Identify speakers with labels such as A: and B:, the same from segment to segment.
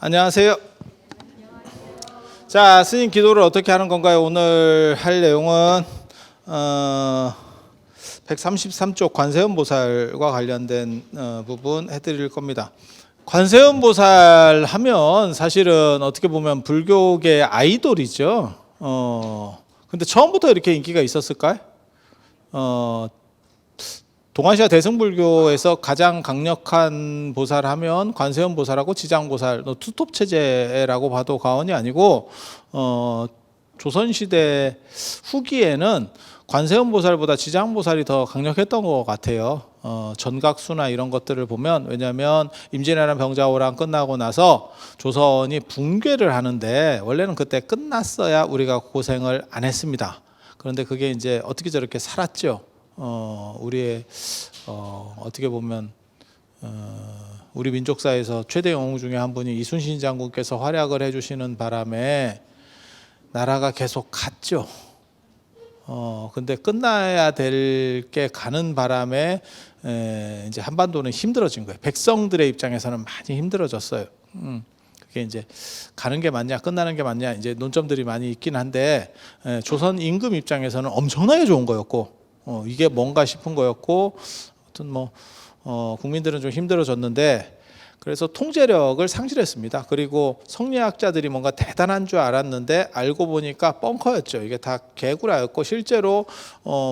A: 안녕하세요. 자, 스님 기도를 어떻게 하는 건가요? 오늘 할 내용은 133쪽 관세음보살과 관련된 부분 해드릴 겁니다. 관세음보살 하면 사실은 어떻게 보면 불교계 아이돌이죠. 근데 처음부터 이렇게 인기가 있었을까요? 동아시아 대승불교에서 가장 강력한 보살 하면 관세음보살하고 지장보살, 투톱 체제라고 봐도 과언이 아니고, 조선시대 후기에는 관세음보살보다 지장보살이 더 강력했던 것 같아요. 전각수나 이런 것들을 보면, 왜냐하면 임진왜란 병자호란 끝나고 나서 조선이 붕괴를 하는데 원래는 그때 끝났어야 우리가 고생을 안 했습니다. 그런데 그게 이제 어떻게 저렇게 살았죠. 우리의 어떻게 보면 우리 민족사에서 최대 영웅 중에 한 분이 이순신 장군께서 활약을 해주시는 바람에 나라가 계속 갔죠. 근데 끝나야 될 게 가는 바람에 이제 한반도는 힘들어진 거예요. 백성들의 입장에서는 많이 힘들어졌어요. 그게 이제 가는 게 맞냐, 끝나는 게 맞냐, 이제 논점들이 많이 있긴 한데, 조선 임금 입장에서는 엄청나게 좋은 거였고. 이게 뭔가 싶은 거였고, 아무튼 국민들은 좀 힘들어졌는데, 그래서 통제력을 상실했습니다. 그리고 성리학자들이 뭔가 대단한 줄 알았는데 알고 보니까 벙커였죠. 이게 다 개구라였고, 실제로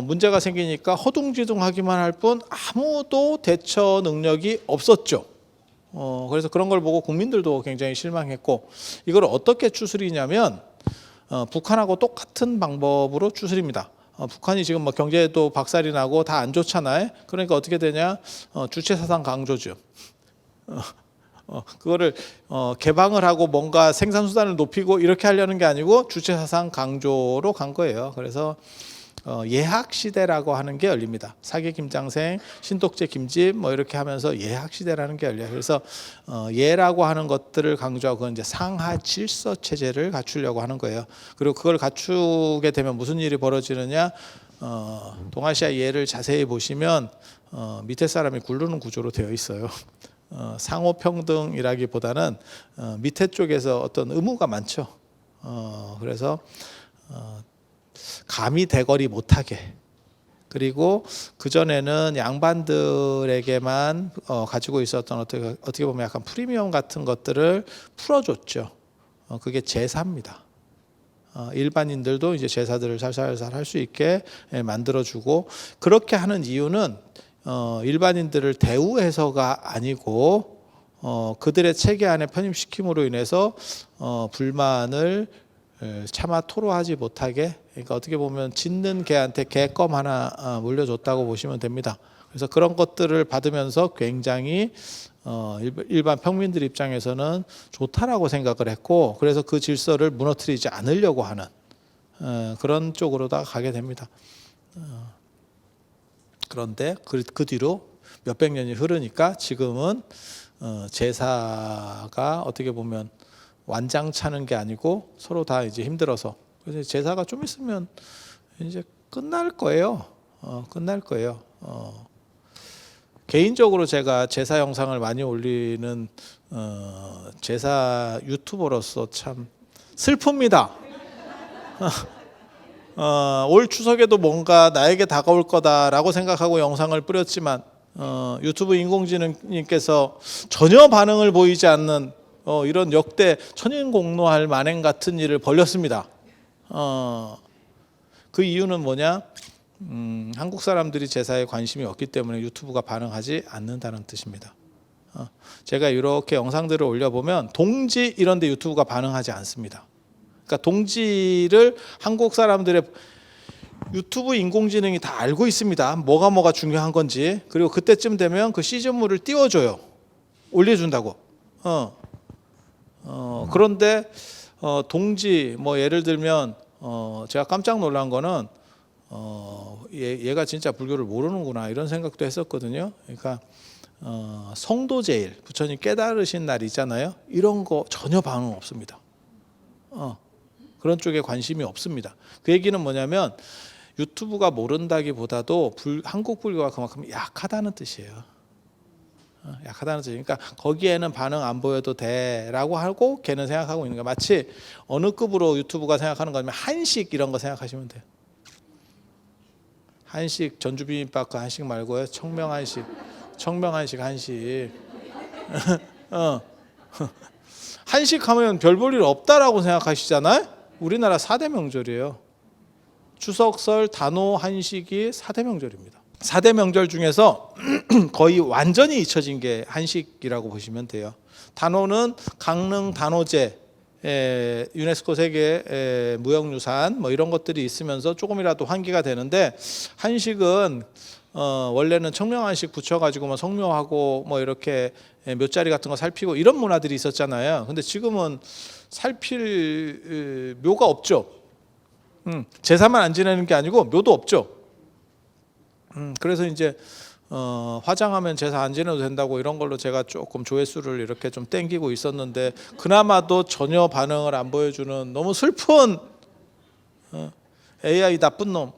A: 문제가 생기니까 허둥지둥하기만 할 뿐 아무도 대처 능력이 없었죠. 그래서 그런 걸 보고 국민들도 굉장히 실망했고, 이걸 어떻게 추스리냐면 북한하고 똑같은 방법으로 추스립니다. 북한이 지금 경제도 박살이 나고 다 안 좋잖아요. 그러니까 어떻게 되냐? 주체사상 강조죠. 그거를 개방을 하고 뭔가 생산수단을 높이고 이렇게 하려는 게 아니고 주체사상 강조로 간 거예요. 그래서 예학시대라고 하는 게 열립니다. 사계 김장생, 신독제 김집 이렇게 하면서 예학시대라는 게 열려요. 그래서 예라고 하는 것들을 강조하고, 그건 이제 상하 질서 체제를 갖추려고 하는 거예요. 그리고 그걸 갖추게 되면 무슨 일이 벌어지느냐? 동아시아 예를 자세히 보시면 밑에 사람이 굴르는 구조로 되어 있어요. 상호평등이라기보다는 밑에 쪽에서 어떤 의무가 많죠. 그래서 감히 대거리 못하게, 그리고 그전에는 양반들에게만 가지고 있었던 어떻게 보면 약간 프리미엄 같은 것들을 풀어줬죠. 그게 제사입니다. 일반인들도 이제 제사들을 살살살 할 수 있게 만들어주고, 그렇게 하는 이유는 일반인들을 대우해서가 아니고 그들의 체계 안에 편입시킴으로 인해서 불만을 차마 토로하지 못하게, 그러니까 어떻게 보면 짖는 개한테 개껌 하나 물려줬다고 보시면 됩니다. 그래서 그런 것들을 받으면서 굉장히 일반 평민들 입장에서는 좋다라고 생각을 했고, 그래서 그 질서를 무너뜨리지 않으려고 하는 그런 쪽으로다 가게 됩니다. 그런데 그 뒤로 몇백 년이 흐르니까 지금은 제사가 어떻게 보면 완장 차는 게 아니고 서로 다 이제 힘들어서, 그래서 제사가 좀 있으면 이제 끝날 거예요. 끝날 거예요. 개인적으로 제가 제사 영상을 많이 올리는 제사 유튜버로서 참 슬픕니다. 올 추석에도 뭔가 나에게 다가올 거다라고 생각하고 영상을 뿌렸지만 유튜브 인공지능님께서 전혀 반응을 보이지 않는 이런 역대 천인공노할 만행 같은 일을 벌였습니다. 그 이유는 뭐냐? 한국 사람들이 제사에 관심이 없기 때문에 유튜브가 반응하지 않는다는 뜻입니다. 제가 이렇게 영상들을 올려보면 동지 이런 데 유튜브가 반응하지 않습니다. 그러니까 동지를 한국 사람들의 유튜브 인공지능이 다 알고 있습니다. 뭐가 중요한 건지. 그리고 그때쯤 되면 그 시즌물을 띄워줘요. 올려준다고. 그런데 동지 예를 들면 제가 깜짝 놀란 거는 얘가 진짜 불교를 모르는구나 이런 생각도 했었거든요. 그러니까 성도제일, 부처님 깨달으신 날 있잖아요. 이런 거 전혀 반응 없습니다. 그런 쪽에 관심이 없습니다. 그 얘기는 뭐냐면 유튜브가 모른다기보다도 한국 불교가 그만큼 약하다는 뜻이에요. 약하다는 뜻이. 그러니까 거기에는 반응 안 보여도 돼라고 하고 걔는 생각하고 있는 거야. 마치 어느 급으로 유튜브가 생각하는 거냐면 한식 이런 거 생각하시면 돼요. 한식 전주 비빔밥 그 한식 말고요. 청명한식. 한식. 어. 한식 하면 별 볼 일 없다라고 생각하시잖아요. 우리나라 4대 명절이에요. 추석, 설, 단오, 한식이 4대 명절입니다. 4대 명절 중에서 거의 완전히 잊혀진 게 한식이라고 보시면 돼요. 단오는 강릉 단오제, 유네스코 세계 무형유산 뭐 이런 것들이 있으면서 조금이라도 환기가 되는데, 한식은 원래는 청명한식 붙여가지고 뭐 성묘하고 뭐 이렇게 묘자리 같은 거 살피고 이런 문화들이 있었잖아요. 근데 지금은 살필 묘가 없죠. 제사만 안 지내는 게 아니고 묘도 없죠. 그래서 이제 화장하면 제사 안 지내도 된다고 이런 걸로 제가 조금 조회수를 이렇게 좀 땡기고 있었는데, 그나마도 전혀 반응을 안 보여주는 너무 슬픈 AI 나쁜 놈.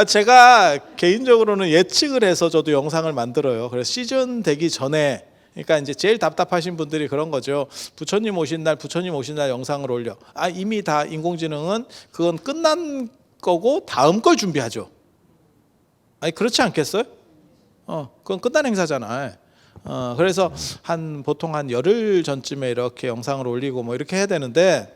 A: 제가 개인적으로는 예측을 해서 저도 영상을 만들어요. 그래서 시즌 되기 전에, 그러니까 이제 제일 답답하신 분들이 그런 거죠. 부처님 오신 날 영상을 올려. 이미 다 인공지능은 그건 끝난 거고 다음 걸 준비하죠. 그렇지 않겠어요? 그건 끝난 행사잖아. 그래서 보통 한 열흘 전쯤에 이렇게 영상을 올리고 뭐 이렇게 해야 되는데,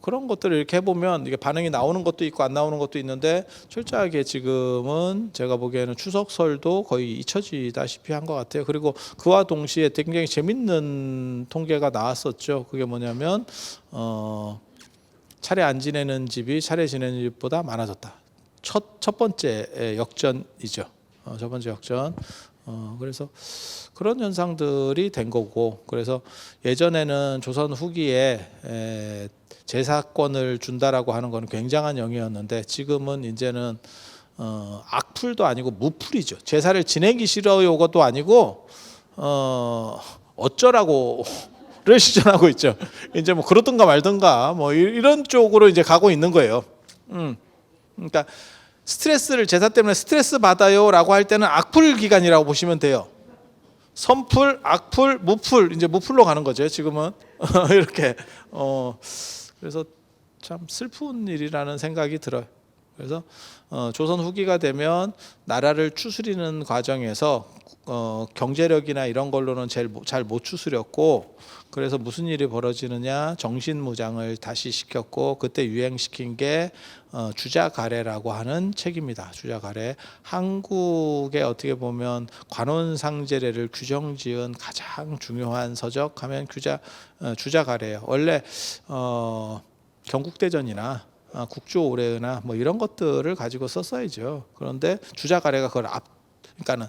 A: 그런 것들을 이렇게 해보면 이게 반응이 나오는 것도 있고 안 나오는 것도 있는데, 철저하게 지금은 제가 보기에는 추석설도 거의 잊혀지다시피 한 것 같아요. 그리고 그와 동시에 굉장히 재밌는 통계가 나왔었죠. 그게 뭐냐면 차례 안 지내는 집이 차례 지내는 집보다 많아졌다. 첫 번째 역전이죠. 첫 번째 역전. 그래서 그런 현상들이 된 거고, 그래서 예전에는 조선 후기에 제사권을 준다라고 하는 건 굉장한 영이었는데, 지금은 이제는 악플도 아니고 무플이죠. 제사를 지내기 싫어요것도 아니고 어쩌라고를 시전하고 있죠. 이제 뭐 그러든가 말든가 뭐 이런 쪽으로 이제 가고 있는 거예요. 그러니까 스트레스를, 제사 때문에 스트레스 받아요라고 할 때는 악플 기간이라고 보시면 돼요. 선플, 악플, 무플, 이제 무플로 가는 거죠. 지금은 이렇게. 그래서 참 슬픈 일이라는 생각이 들어요. 그래서 조선 후기가 되면 나라를 추스리는 과정에서 경제력이나 이런 걸로는 잘 못 추스렸고, 그래서 무슨 일이 벌어지느냐, 정신무장을 다시 시켰고, 그때 유행시킨 게 주자가래라고 하는 책입니다. 주자가래. 한국의 어떻게 보면 관원상제례를 규정지은 가장 중요한 서적 하면 주자가래예요. 원래 경국대전이나 국조오래나 뭐 이런 것들을 가지고 썼어야죠. 그런데 주자가래가 그러니까는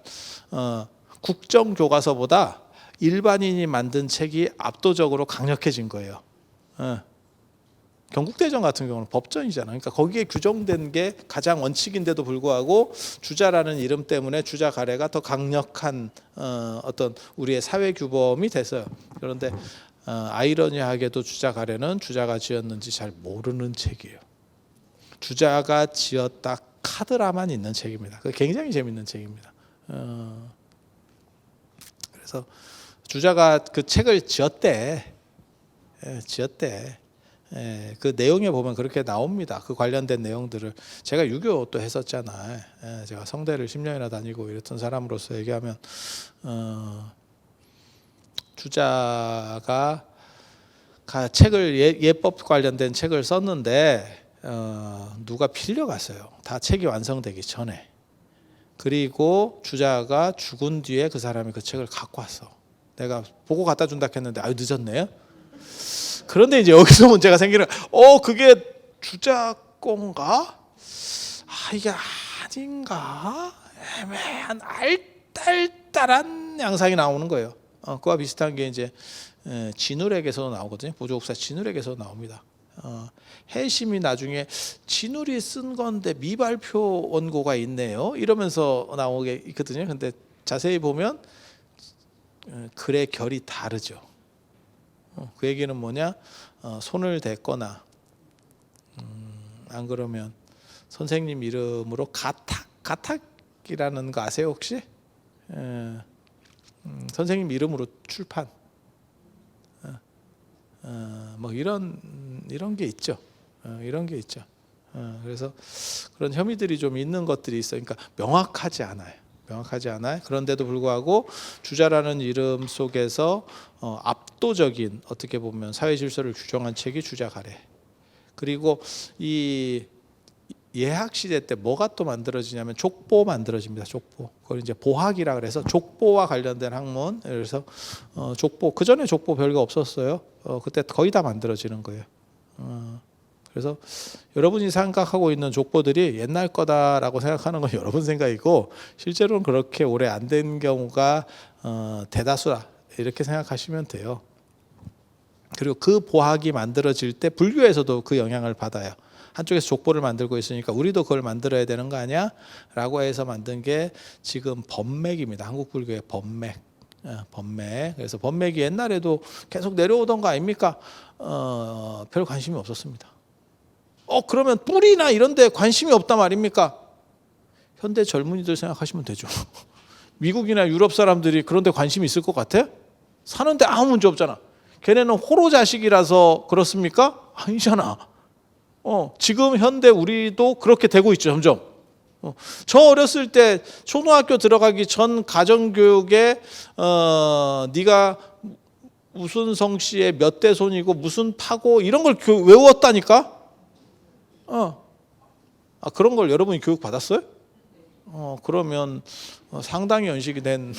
A: 국정교과서보다 일반인이 만든 책이 압도적으로 강력해진 거예요. 경국대전 같은 경우는 법전이잖아. 그러니까 거기에 규정된 게 가장 원칙인데도 불구하고 주자라는 이름 때문에 주자가래가 더 강력한 어떤 우리의 사회 규범이 됐어요. 그런데 아이러니하게도 주자가래는 주자가 지었는지 잘 모르는 책이에요. 주자가 지었다 카드라만 있는 책입니다. 굉장히 재밌는 책입니다. 그래서 주자가 그 책을 지었대. 그 내용에 보면 그렇게 나옵니다. 그 관련된 내용들을. 제가 유교도 했었잖아요. 제가 성대를 10년이나 다니고 이랬던 사람으로서 얘기하면 주자가 책을 예법 관련된 책을 썼는데 누가 빌려갔어요. 다 책이 완성되기 전에. 그리고 주자가 죽은 뒤에 그 사람이 그 책을 갖고 왔어. 내가 보고 갖다 준다 했는데 늦었네요. 그런데 이제 여기서 문제가 생기는, 그게 주자 건가? 이게 아닌가? 애매한 알딸딸한 양상이 나오는 거예요. 그와 비슷한 게 이제 진울에게서 나오거든요. 보조국사 진울에게서 나옵니다. 해심이 나중에 진울이 쓴 건데 미발표 원고가 있네요. 이러면서 나오게 있거든요. 근데 자세히 보면 글의 결이 다르죠. 그 얘기는 뭐냐? 손을 댔거나 안 그러면 선생님 이름으로 가탁 대학이라는 거 아세요 혹시? 선생님 이름으로 출판. 뭐 이런 게 있죠. 이런 게 있죠. 그래서 그런 혐의들이 좀 있는 것들이 있어요. 그러니까 명확하지 않아요. 그런데도 불구하고 주자라는 이름 속에서 압도적인 어떻게 보면 사회 질서를 규정한 책이 주자가래. 그리고 이 예학 시대 때 뭐가 또 만들어지냐면 족보 만들어집니다. 족보. 그걸 이제 보학이라 그래서 족보와 관련된 학문. 그래서 족보, 그 전에 족보 별거 없었어요. 그때 거의 다 만들어지는 거예요. 그래서 여러분이 생각하고 있는 족보들이 옛날 거다라고 생각하는 건 여러분 생각이고 실제로는 그렇게 오래 안 된 경우가 대다수다 이렇게 생각하시면 돼요. 그리고 그 보학이 만들어질 때 불교에서도 그 영향을 받아요. 한쪽에서 족보를 만들고 있으니까 우리도 그걸 만들어야 되는 거 아니야? 라고 해서 만든 게 지금 법맥입니다. 한국 불교의 법맥. 법맥. 그래서 법맥이 옛날에도 계속 내려오던 거 아닙니까? 별 관심이 없었습니다. 그러면 뿌리나 이런 데 관심이 없단 말입니까? 현대 젊은이들 생각하시면 되죠. 미국이나 유럽 사람들이 그런 데 관심이 있을 것 같아? 사는데 아무 문제 없잖아. 걔네는 호로 자식이라서 그렇습니까? 아니잖아. 지금 현대 우리도 그렇게 되고 있죠, 점점. 저 어렸을 때 초등학교 들어가기 전 가정교육에 네가 무슨 성씨의 몇 대 손이고 무슨 파고 이런 걸 외웠다니까? 그런 걸 여러분이 교육 받았어요? 그러면 상당히 연식이 된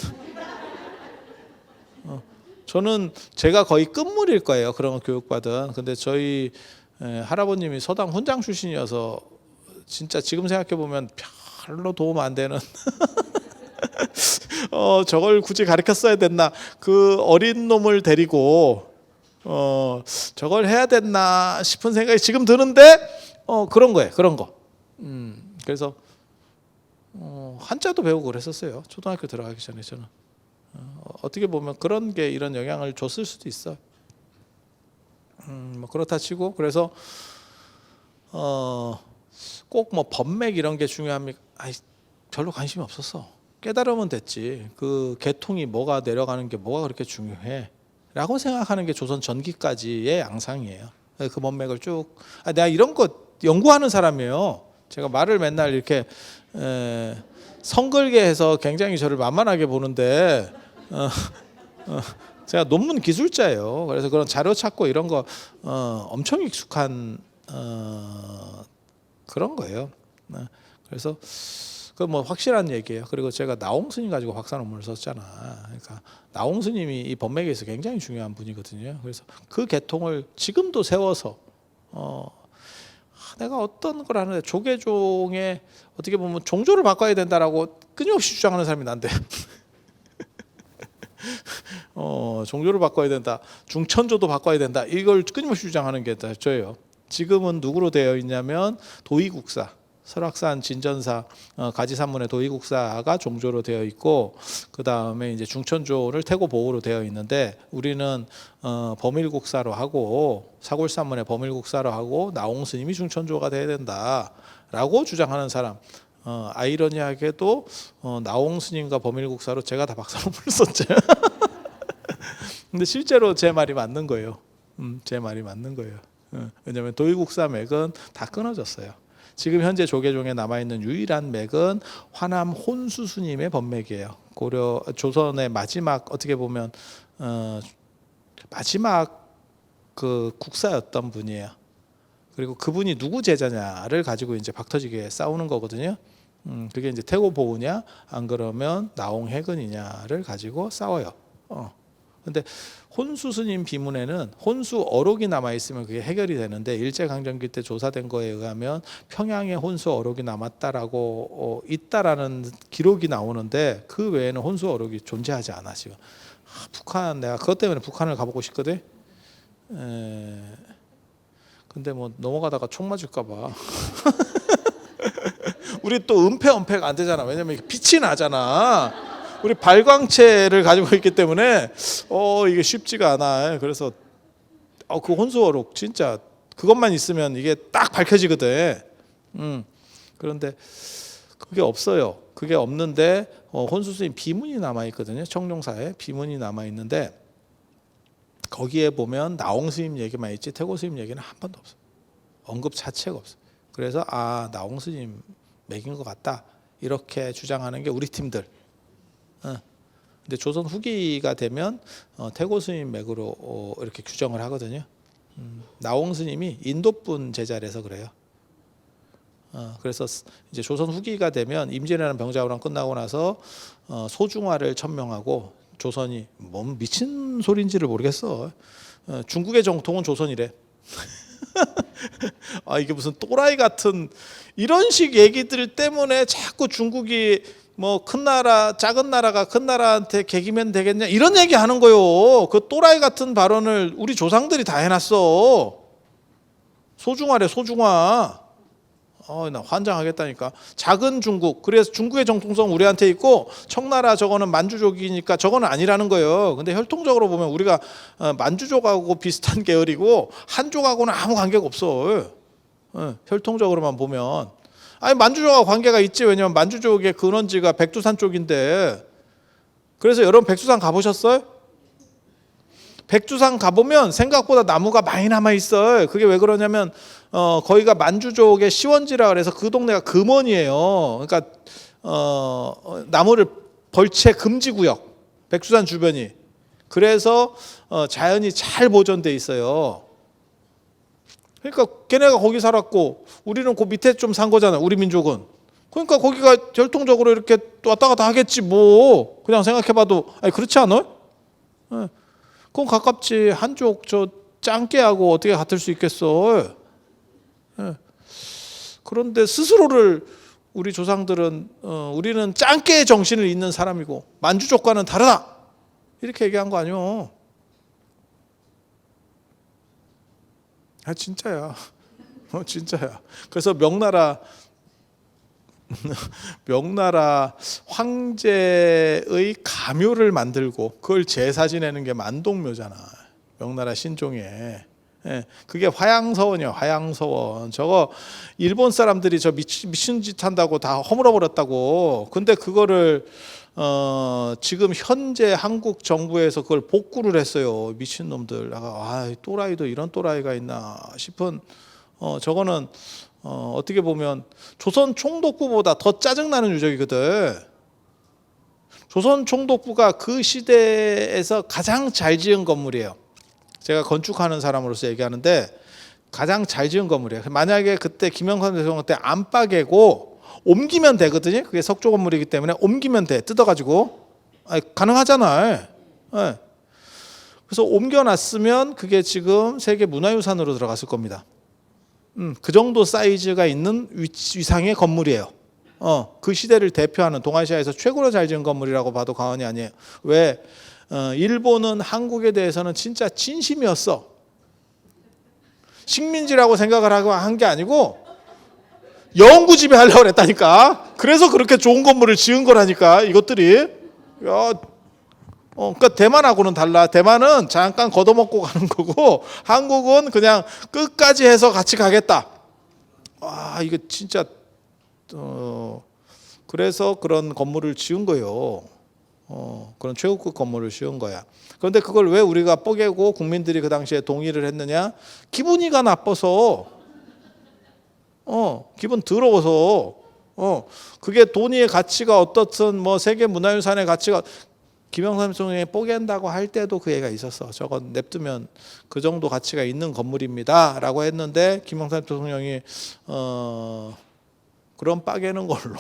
A: 저는 제가 거의 끝물일 거예요. 그런 거 교육받은. 근데 저희 할아버님이 서당 훈장 출신이어서 진짜 지금 생각해 보면 별로 도움 안 되는 저걸 굳이 가르쳤어야 됐나? 그 어린 놈을 데리고 저걸 해야 됐나 싶은 생각이 지금 드는데 그런 거예요. 그런 거. 그래서 한자도 배우고 그랬었어요. 초등학교 들어가기 전에 저는. 어떻게 보면 그런 게 이런 영향을 줬을 수도 있어. 뭐 그렇다 치고 그래서 꼭 뭐 법맥 이런 게 중요합니까? 별로 관심이 없었어. 깨달으면 됐지. 그 계통이 뭐가 내려가는 게 뭐가 그렇게 중요해? 라고 생각하는 게 조선 전기까지의 양상이에요. 그 법맥을 쭉 내가 이런 거 연구하는 사람이에요. 제가 말을 맨날 이렇게 성글게 해서 굉장히 저를 만만하게 보는데 제가 논문 기술자예요. 그래서 그런 자료 찾고 이런 거 엄청 익숙한 그런 거예요. 그래서 그 뭐 확실한 얘기예요. 그리고 제가 나홍 스님 가지고 박사 논문을 썼잖아. 그러니까 나홍 스님이 이 법맥에서 굉장히 중요한 분이거든요. 그래서 그 계통을 지금도 세워서 내가 어떤 걸 하는데 조계종의 어떻게 보면 종조를 바꿔야 된다라고 끊임없이 주장하는 사람이 난데 종조를 바꿔야 된다, 중천조도 바꿔야 된다, 이걸 끊임없이 주장하는 게 저예요. 지금은 누구로 되어 있냐면 도의국사, 설악산 진전사 가지산문의 도의국사가 종조로 되어 있고 그 다음에 이제 중천조를 태고보호로 되어 있는데 우리는 범일국사로 하고 사골산문의 범일국사로 하고 나홍스님이 중천조가 돼야 된다라고 주장하는 사람. 아이러니하게도 나홍스님과 범일국사로 제가 다 박사 논문을 썼죠. 근데 실제로 제 말이 맞는 거예요. 제 말이 맞는 거예요. 왜냐하면 도의국사 맥은 다 끊어졌어요. 지금 현재 조계종에 남아있는 유일한 맥은 화남 혼수 스님의 법맥이에요. 고려 조선의 마지막 어떻게 보면 마지막 그 국사였던 분이에요. 그리고 그분이 누구 제자냐를 가지고 이제 박터지게 싸우는 거거든요. 그게 이제 태고보우냐 안 그러면 나홍해근이냐를 가지고 싸워요. 근데 혼수 스님 비문에는 혼수 어록이 남아 있으면 그게 해결이 되는데 일제강점기 때 조사된 거에 의하면 평양에 혼수 어록이 남았다라고 있다라는 기록이 나오는데 그 외에는 혼수 어록이 존재하지 않아 지금. 북한 내가 그것 때문에 북한을 가보고 싶거든. 근데 뭐 넘어가다가 총 맞을까 봐. 우리 또 은폐가 안 되잖아. 왜냐면 빛이 나잖아. 우리 발광체를 가지고 있기 때문에 이게 쉽지가 않아. 그래서 그 혼수어록 진짜 그것만 있으면 이게 딱 밝혀지거든. 그런데 그게 없어요. 그게 없는데 혼수스님 비문이 남아 있거든요. 청룡사에 비문이 남아 있는데 거기에 보면 나홍 스님 얘기만 있지 태고 스님 얘기는 한 번도 없어요. 언급 자체가 없어요. 그래서 나홍 스님 맥인 것 같다 이렇게 주장하는 게 우리 팀들. 근데 조선 후기가 되면 태고 스님 맥으로 이렇게 규정을 하거든요. 나홍 스님이 인도분 제자라서 그래요. 그래서 이제 조선 후기가 되면 임진왜란 병자호란 끝나고 나서 소중화를 천명하고 조선이 뭔 미친 소리인지를 모르겠어. 중국의 정통은 조선이래. 이게 무슨 또라이 같은 이런 식 얘기들 때문에 자꾸 중국이 뭐 큰 나라 작은 나라가 큰 나라한테 개기면 되겠냐 이런 얘기 하는 거요. 그 또라이 같은 발언을 우리 조상들이 다 해놨어. 소중화래 소중화. 나 환장하겠다니까. 작은 중국. 그래서 중국의 정통성 우리한테 있고 청나라 저거는 만주족이니까 저거는 아니라는 거예요. 근데 혈통적으로 보면 우리가 만주족하고 비슷한 계열이고 한족하고는 아무 관계가 없어. 혈통적으로만 보면. 만주족하고 관계가 있지. 왜냐면 만주족의 근원지가 백두산 쪽인데. 그래서 여러분 백두산 가보셨어요? 백두산 가보면 생각보다 나무가 많이 남아있어요. 그게 왜 그러냐면 거기가 만주족의 시원지라 그래서 그 동네가 금원이에요. 그러니까 나무를 벌채 금지구역 백두산 주변이. 그래서 자연이 잘 보존돼 있어요. 그러니까 걔네가 거기 살았고 우리는 그 밑에 좀 산 거잖아. 우리 민족은. 그러니까 거기가 혈통적으로 이렇게 왔다 갔다 하겠지 뭐. 그냥 생각해봐도 그렇지 않아요? 그건 가깝지. 한쪽 저 짱깨하고 어떻게 같을 수 있겠어. 그런데 스스로를 우리 조상들은 우리는 짱깨의 정신을 잇는 사람이고 만주족과는 다르다 이렇게 얘기한 거 아니요. 진짜야. 진짜야. 그래서 명나라 황제의 가묘를 만들고 그걸 제사 지내는 게 만동묘잖아. 명나라 신종에. 그게 화양서원이야. 화양서원. 저거 일본 사람들이 저 미친 짓 한다고 다 허물어 버렸다고. 근데 그거를 지금 현재 한국 정부에서 그걸 복구를 했어요. 미친놈들. 또라이도 이런 또라이가 있나 싶은. 저거는 어떻게 보면 조선 총독부보다 더 짜증나는 유적이거든. 조선 총독부가 그 시대에서 가장 잘 지은 건물이에요. 제가 건축하는 사람으로서 얘기하는데 가장 잘 지은 건물이에요. 만약에 그때 김영삼 대통령 때 안빠개고 옮기면 되거든요. 그게 석조 건물이기 때문에 옮기면 돼. 뜯어가지고. 가능하잖아요. 그래서 옮겨놨으면 그게 지금 세계 문화유산으로 들어갔을 겁니다. 그 정도 사이즈가 있는 위상의 건물이에요. 그 시대를 대표하는 동아시아에서 최고로 잘 지은 건물이라고 봐도 과언이 아니에요. 왜? 일본은 한국에 대해서는 진짜 진심이었어. 식민지라고 생각을 하고 한 게 아니고 영구 지배하려고 그랬다니까. 그래서 그렇게 좋은 건물을 지은 거라니까 이것들이. 그러니까 대만하고는 달라. 대만은 잠깐 걷어먹고 가는 거고 한국은 그냥 끝까지 해서 같이 가겠다. 이거 진짜 그래서 그런 건물을 지은 거예요. 그런 최고급 건물을 지은 거야. 그런데 그걸 왜 우리가 뽀개고 국민들이 그 당시에 동의를 했느냐? 기분이가 나빠서. 기분 더러워서. 그게 돈의 가치가 어떻든 뭐 세계 문화유산의 가치가 김영삼 대통령이 뽀갠다고 할 때도 그 얘기가 있었어. 저건 냅두면 그 정도 가치가 있는 건물입니다 라고 했는데 김영삼 대통령이 그럼 빠개는 걸로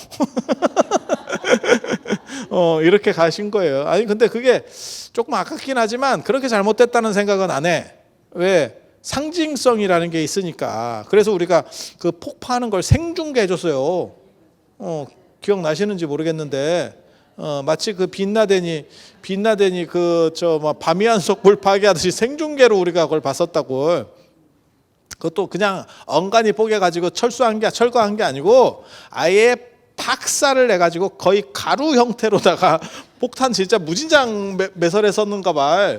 A: 이렇게 가신 거예요. 근데 그게 조금 아깝긴 하지만 그렇게 잘못됐다는 생각은 안 해. 왜? 상징성이라는 게 있으니까. 그래서 우리가 그 폭파하는 걸 생중계 해줬어요. 기억나시는지 모르겠는데 마치 그 빈라덴이 그 바미안속 물 파괴하듯이 생중계로 우리가 그걸 봤었다고. 그것도 그냥 엉간히 뽀개가지고 철거한 게 아니고 아예 박살을 내가지고 거의 가루 형태로다가 폭탄 진짜 무진장 매설해 섰는가 봐.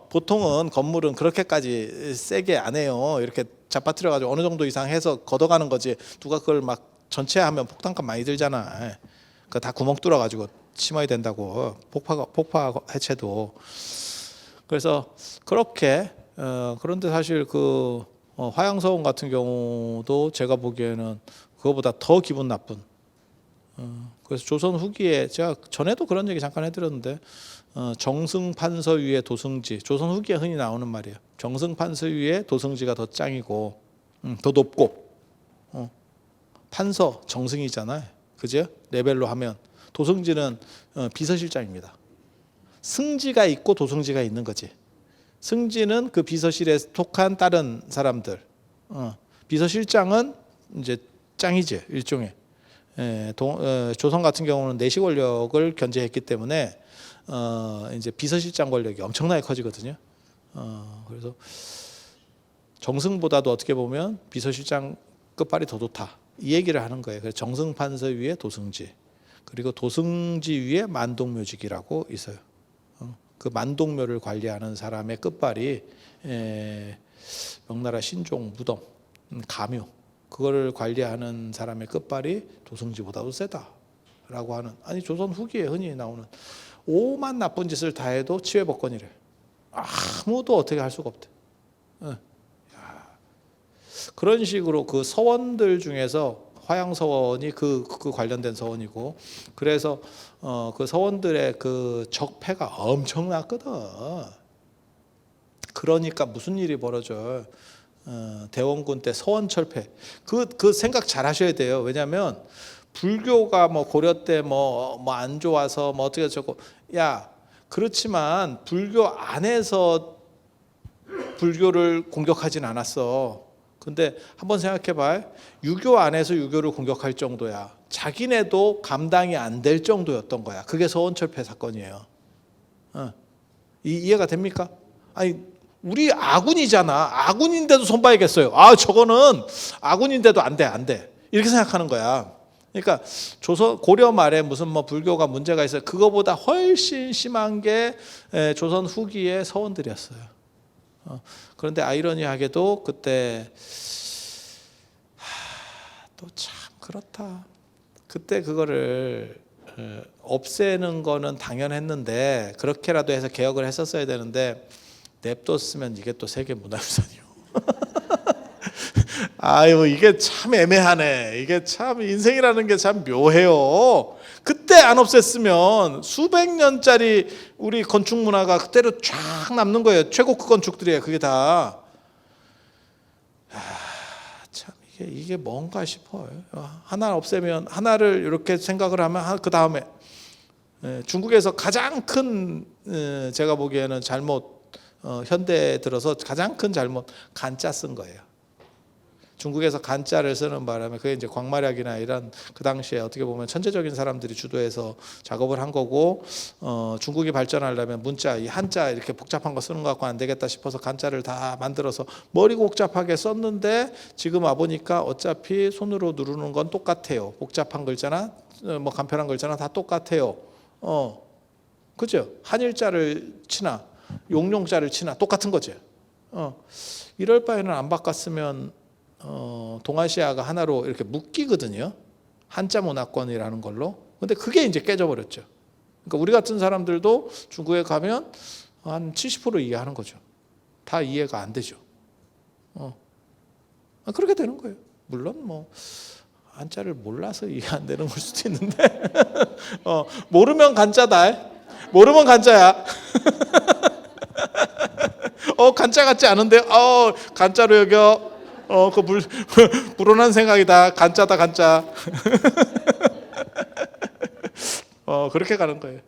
A: 보통은 건물은 그렇게까지 세게 안 해요. 이렇게 잡아뜨려가지고 어느 정도 이상 해서 걷어가는 거지. 누가 그걸 막 전체 하면 폭탄값 많이 들잖아. 그 다 구멍 뚫어가지고 심어야 된다고 폭파 해체도. 그래서 그렇게 그런데 사실 그 화양서원 같은 경우도 제가 보기에는 그거보다 더 기분 나쁜. 그래서 조선 후기에 제가 전에도 그런 얘기 잠깐 해드렸는데 정승판서 위에 도승지. 조선 후기에 흔히 나오는 말이에요. 정승판서 위에 도승지가 더 짱이고 더 높고 판서 정승이잖아요. 그죠? 레벨로 하면 도승지는 비서실장입니다. 승지가 있고 도승지가 있는 거지. 승지는 그 비서실에 속한 다른 사람들. 비서실장은 이제 짱이지 일종의. 조선 같은 경우는 내시 권력을 견제했기 때문에 이제 비서실장 권력이 엄청나게 커지거든요. 그래서 정승보다도 어떻게 보면 비서실장 끝발이 더 좋다. 이 얘기를 하는 거예요. 그래서 정승판서 위에 도승지, 그리고 도승지 위에 만동묘직이라고 있어요. 그 만동묘를 관리하는 사람의 끝발이 명나라 신종, 무덤, 가묘 그거를 관리하는 사람의 끝발이 도승지보다도 세다라고 하는. 아니 조선 후기에 흔히 나오는 오만 나쁜 짓을 다 해도 치외법권이래. 아무도 어떻게 할 수가 없대. 그런 식으로 그 서원들 중에서 화양서원이 그 관련된 서원이고, 그래서 그 서원들의 그 적폐가 엄청났거든. 그러니까 무슨 일이 벌어져. 대원군 때 서원철폐. 그 생각 잘 하셔야 돼요. 왜냐하면 불교가 뭐 고려 때 뭐 안 좋아서 뭐 어떻게 저거, 야 그렇지만 불교 안에서 불교를 공격하진 않았어. 근데 한번 생각해봐. 유교 안에서 유교를 공격할 정도야. 자기네도 감당이 안 될 정도였던 거야. 그게 서원철폐 사건이에요. 이해가 됩니까? 아니 우리 아군이잖아. 아군인데도 손봐야겠어요. 저거는 아군인데도 안 돼. 이렇게 생각하는 거야. 그러니까 고려 말에 무슨 뭐 불교가 문제가 있어요. 그거보다 훨씬 심한 게 조선 후기의 서원들이었어요. 그런데 아이러니하게도 그때 또 참 그렇다. 그때 그거를 없애는 거는 당연했는데 그렇게라도 해서 개혁을 했었어야 되는데 냅뒀으면 이게 또 세계 문화유산이요. 아유 이게 참 애매하네. 이게 참 인생이라는 게 참 묘해요. 그때 안 없앴으면 수백 년짜리 우리 건축 문화가 그대로 쫙 남는 거예요. 최고급 건축들이에요. 그게 다. 참 이게 뭔가 싶어요. 하나 없애면 하나를 이렇게 생각을 하면 그 다음에 중국에서 가장 큰 제가 보기에는 잘못 현대에 들어서 가장 큰 잘못 간자 쓴 거예요. 중국에서 간자를 쓰는 바람에 그게 이제 광마략이나 이런 그 당시에 어떻게 보면 천재적인 사람들이 주도해서 작업을 한 거고 중국이 발전하려면 문자 이 한자 이렇게 복잡한 거 쓰는 거 갖고 안 되겠다 싶어서 간자를 다 만들어서 머리 복잡하게 썼는데 지금 와 보니까 어차피 손으로 누르는 건 똑같아요. 복잡한 글자나 뭐 간편한 글자나 다 똑같아요. 그죠? 한일자를 치나 용룡자를 치나 똑같은 거죠. 이럴 바에는 안 바꿨으면 동아시아가 하나로 이렇게 묶이거든요. 한자 문화권이라는 걸로. 근데 그게 이제 깨져버렸죠. 그러니까 우리 같은 사람들도 중국에 가면 한 70% 이해하는 거죠. 다 이해가 안 되죠. 그렇게 되는 거예요. 물론 뭐 한자를 몰라서 이해 안 되는 걸 수도 있는데 모르면 간자다. 모르면 간자야. 간자 같지 않은데 간자로 여겨. 그 불온한 생각이다. 간짜다 간짜. 그렇게 가는 거예요.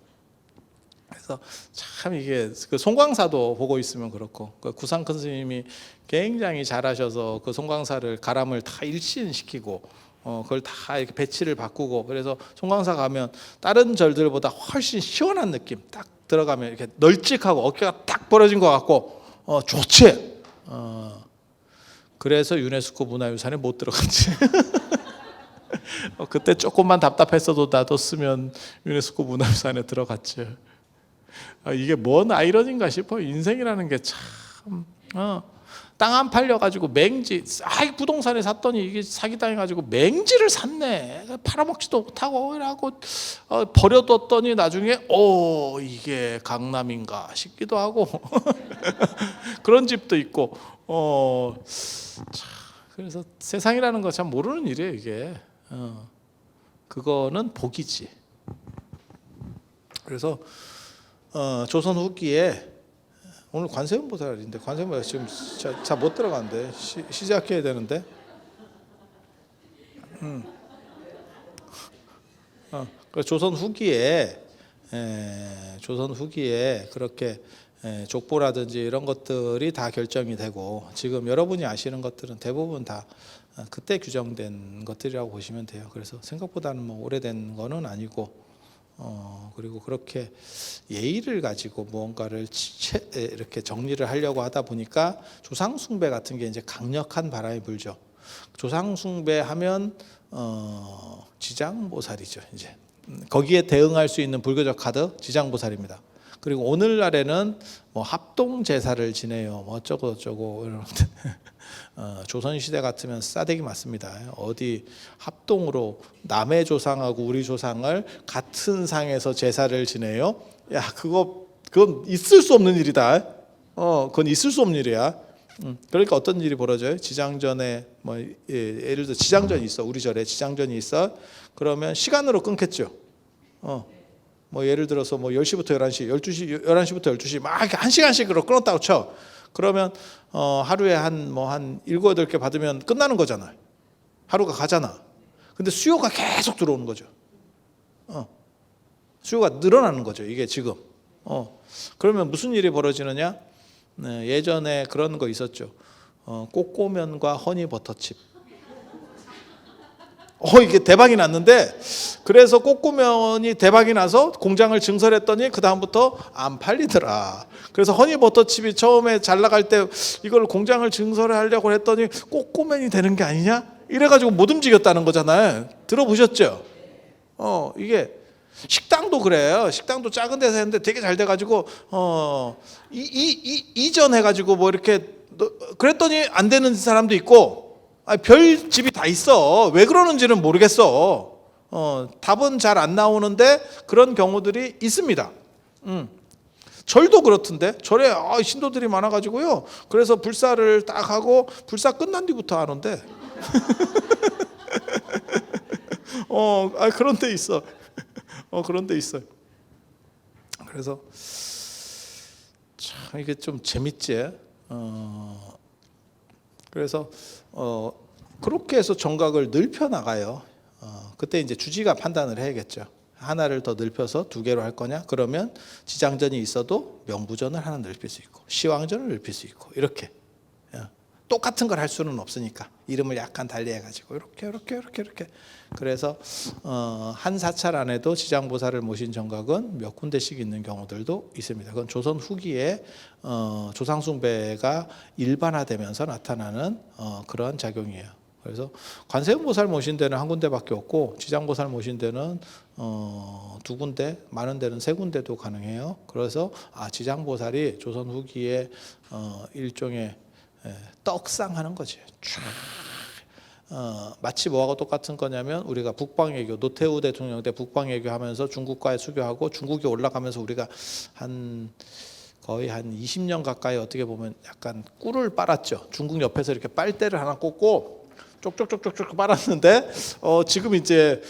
A: 그래서 참 이게 그 송광사도 보고 있으면 그렇고 그 구상 큰 스님이 굉장히 잘하셔서 그 송광사를 가람을 다 일신시키고 그걸 다 이렇게 배치를 바꾸고 그래서 송광사 가면 다른 절들보다 훨씬 시원한 느낌 딱 들어가면 이렇게 널찍하고 어깨가 딱 벌어진 것 같고 좋지. 그래서 유네스코 문화유산에 못 들어갔지. 그때 조금만 답답했어도 놔뒀으면 유네스코 문화유산에 들어갔지. 이게 뭔 아이러니인가 싶어. 인생이라는 게 참 땅 안 팔려가지고 맹지, 부동산에 샀더니 이게 사기당해가지고 맹지를 샀네. 팔아먹지도 못하고 이라고 버려뒀더니 나중에 이게 강남인가 싶기도 하고 그런 집도 있고 그래서 세상이라는 거 참 모르는 일이에요 이게. 그거는 복이지. 그래서 조선 후기에 오늘 관세음보살인데 관세음보살 지금 잘 못 들어가는데 시작해야 되는데 그래서 조선 후기에 그렇게 족보라든지 이런 것들이 다 결정이 되고 지금 여러분이 아시는 것들은 대부분 다 그때 규정된 것들이라고 보시면 돼요. 그래서 생각보다는 뭐 오래된 거는 아니고 그리고 그렇게 예의를 가지고 무언가를 이렇게 정리를 하려고 하다 보니까 조상숭배 같은 게 이제 강력한 바람이 불죠. 조상숭배하면 지장보살이죠. 이제 거기에 대응할 수 있는 불교적 카드 지장보살입니다. 그리고 오늘날에는 뭐 합동 제사를 지내요. 뭐 어쩌고 저쩌고 이러는데 조선 시대 같으면 싸대기 맞습니다. 어디 합동으로 남의 조상하고 우리 조상을 같은 상에서 제사를 지내요? 야, 그건 있을 수 없는 일이다. 그건 있을 수 없는 일이야. 그러니까 어떤 일이 벌어져요? 지장전에 뭐 예를 들어 지장전이 있어. 우리 절에 지장전이 있어. 그러면 시간으로 끊겠죠. 뭐 예를 들어서 뭐 10시부터 11시, 11시부터 12시 막 1시간씩으로 끊었다고 쳐. 그러면 하루에 한 7, 8개 받으면 끝나는 거잖아요. 하루가 가잖아. 근데 수요가 계속 들어오는 거죠. 수요가 늘어나는 거죠. 이게 지금. 그러면 무슨 일이 벌어지느냐? 예전에 그런 거 있었죠. 꼬꼬면과 허니버터칩. 이게 대박이 났는데 그래서 꼬꼬면이 대박이 나서 공장을 증설했더니 그 다음부터 안 팔리더라. 그래서 허니버터칩이 처음에 잘 나갈 때 이걸 공장을 증설하려고 했더니 꼬꼬면이 되는 게 아니냐? 이래가지고 못 움직였다는 거잖아요. 들어보셨죠? 이게 식당도 그래요. 식당도 작은 데서 했는데 되게 잘 돼가지고 이전해가지고 뭐 이렇게 그랬더니 안 되는 사람도 있고 별 집이 다 있어. 왜 그러는지는 모르겠어. 답은 잘 안 나오는데 그런 경우들이 있습니다. 절도 그렇던데 절에 신도들이 많아가지고요. 그래서 불사를 딱 하고 불사 끝난 뒤부터 하는데 그런 데 있어. 그런 데 있어요. 그래서 참 이게 좀 재밌지. 그래서 그렇게 해서 정각을 넓혀 나가요. 그때 이제 주지가 판단을 해야겠죠. 하나를 더 넓혀서 2개로 할 거냐? 그러면 지장전이 있어도 명부전을 하나 넓힐 수 있고 시왕전을 넓힐 수 있고 이렇게 똑같은 걸 할 수는 없으니까 이름을 약간 달리 해가지고 이렇게 그래서 한 사찰 안에도 지장보살을 모신 정각은 몇 군데씩 있는 경우들도 있습니다. 그건 조선 후기에 조상숭배가 일반화되면서 나타나는 그런 작용이에요. 그래서 관세음보살 모신 데는 한 군데밖에 없고 지장보살 모신 데는 2군데, 많은 데는 3군데도 가능해요. 그래서 지장보살이 조선 후기에 일종의 떡상하는 거지. 마치 뭐하고 똑같은 거냐면 우리가 북방외교 노태우 대통령 때 북방외교 하면서 중국과의 수교하고 중국이 올라가면서 우리가 거의 한 20년 가까이 어떻게 보면 약간 꿀을 빨았죠. 중국 옆에서 이렇게 빨대를 하나 꽂고 쪽쪽쪽쪽쪽 빨았는데 지금 이제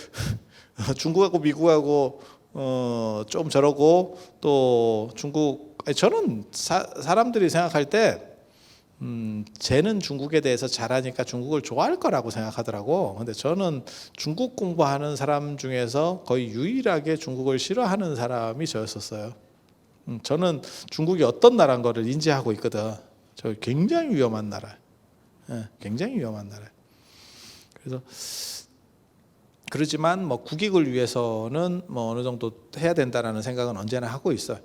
A: 중국하고 미국하고 좀 저러고 또 중국 저는 사람들이 생각할 때 쟤는 중국에 대해서 잘하니까 중국을 좋아할 거라고 생각하더라고. 근데 저는 중국 공부하는 사람 중에서 거의 유일하게 중국을 싫어하는 사람이 저였었어요. 저는 중국이 어떤 나라인 거를 인지하고 있거든. 저 굉장히 위험한 나라. 굉장히 위험한 나라. 그래서 그러지만 뭐 국익을 위해서는 뭐 어느 정도 해야 된다라는 생각은 언제나 하고 있어요.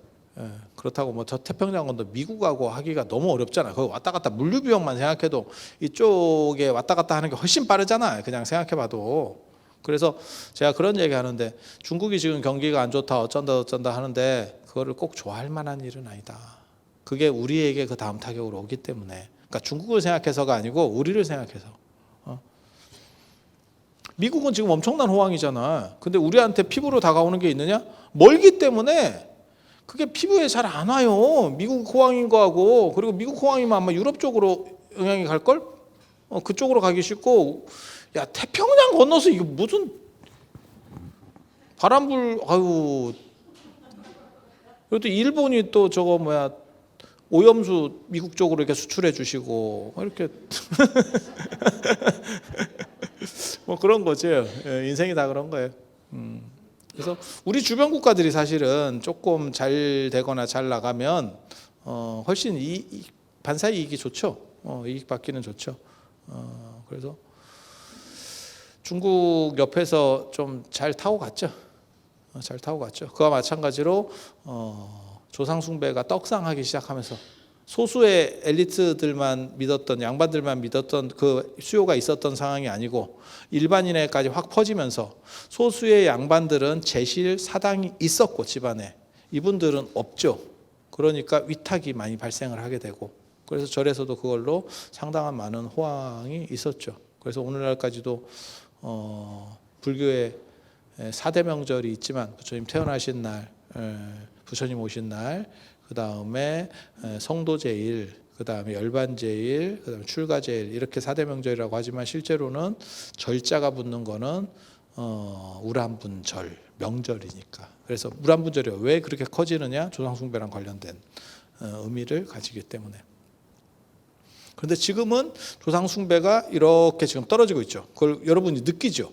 A: 그렇다고 뭐 저 태평양권도 미국하고 하기가 너무 어렵잖아요. 거기 왔다 갔다 물류 비용만 생각해도 이쪽에 왔다 갔다 하는 게 훨씬 빠르잖아요. 그냥 생각해봐도. 그래서 제가 그런 얘기하는데 중국이 지금 경기가 안 좋다 어쩐다 하는데 그거를 꼭 좋아할 만한 일은 아니다. 그게 우리에게 그 다음 타격으로 오기 때문에 그러니까 중국을 생각해서가 아니고 우리를 생각해서. 미국은 지금 엄청난 호황이잖아. 근데 우리한테 피부로 다가오는 게 있느냐? 멀기 때문에 그게 피부에 잘 안 와요. 미국 호황인 거하고. 그리고 미국 호황이면 아마 유럽 쪽으로 영향이 갈걸? 그쪽으로 가기 쉽고, 야, 태평양 건너서 이게 무슨 바람불, 아유. 그리고 또 일본이 또 저거 뭐야, 오염수 미국 쪽으로 이렇게 수출해 주시고, 이렇게. 뭐 그런 거죠. 인생이 다 그런 거예요. 그래서 우리 주변 국가들이 사실은 조금 잘 되거나 잘 나가면 훨씬 반사 이익이 좋죠. 이익 받기는 좋죠. 그래서 중국 옆에서 좀 잘 타고 갔죠. 잘 타고 갔죠. 그와 마찬가지로 조상 숭배가 떡상하기 시작하면서 소수의 엘리트들만 믿었던, 양반들만 믿었던 그 수요가 있었던 상황이 아니고 일반인에까지 확 퍼지면서 소수의 양반들은 제실 사당이 있었고 집안에 이분들은 없죠. 그러니까 위탁이 많이 발생을 하게 되고, 그래서 절에서도 그걸로 상당한 많은 호황이 있었죠. 그래서 오늘날까지도 불교의 4대 명절이 있지만 부처님 태어나신 날, 부처님 오신 날, 그 다음에 성도제일, 그 다음에 열반제일, 그 다음에 출가제일, 이렇게 4대 명절이라고 하지만 실제로는 절자가 붙는 거는 우람분절, 명절이니까. 그래서 우람분절이 왜 그렇게 커지느냐? 조상숭배랑 관련된 의미를 가지기 때문에. 그런데 지금은 조상숭배가 이렇게 지금 떨어지고 있죠. 그걸 여러분이 느끼죠.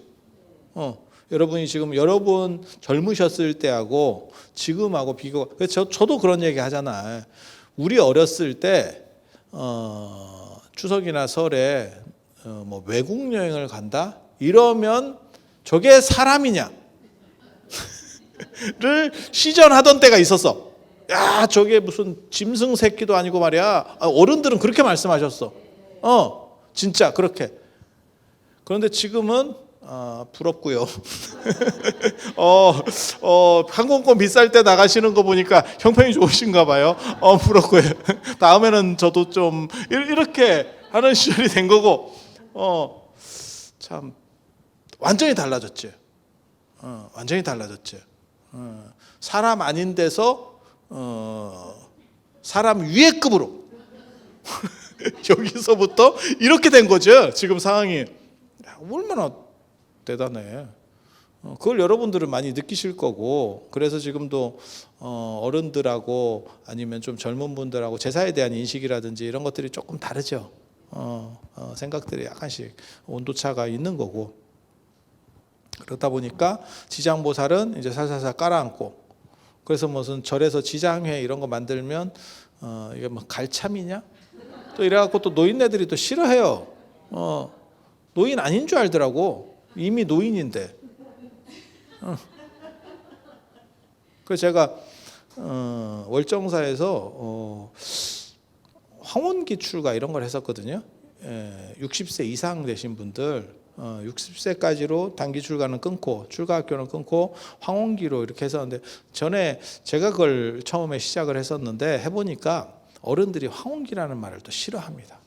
A: 여러분이 지금 여러분 젊으셨을 때하고 지금하고 비교. 저도 그런 얘기 하잖아요. 우리 어렸을 때 추석이나 설에 뭐 외국 여행을 간다 이러면 저게 사람이냐를 시전하던 때가 있었어. 야, 저게 무슨 짐승 새끼도 아니고 말이야. 어른들은 그렇게 말씀하셨어. 진짜 그렇게. 그런데 지금은 부럽고요. 항공권 비쌀 때 나가시는 거 보니까 형편이 좋으신가 봐요. 부럽고요. 다음에는 저도 좀 이렇게 하는 시절이 된 거고, 참 완전히 달라졌죠. 완전히 달라졌죠. 사람 아닌 데서 사람 위의 급으로 여기서부터 이렇게 된 거죠. 지금 상황이 얼마나 대단해. 그걸 여러분들은 많이 느끼실 거고, 그래서 지금도 어른들하고 아니면 좀 젊은 분들하고 제사에 대한 인식이라든지 이런 것들이 조금 다르죠. 생각들이 약간씩 온도차가 있는 거고, 그렇다 보니까 지장보살은 이제 살살살 깔아앉고, 그래서 무슨 절에서 지장회 이런 거 만들면 이게 뭐 갈참이냐? 또 이래갖고 또 노인네들이 또 싫어해요. 노인 아닌 줄 알더라고. 이미 노인인데. 그래서 제가 월정사에서 황혼기 출가 이런 걸 했었거든요. 60세 이상 되신 분들 60세까지로 단기 출가는 끊고 출가 학교는 끊고 황혼기로 이렇게 했었는데, 전에 제가 그걸 처음에 시작을 했었는데 해보니까 어른들이 황혼기라는 말을 또 싫어합니다.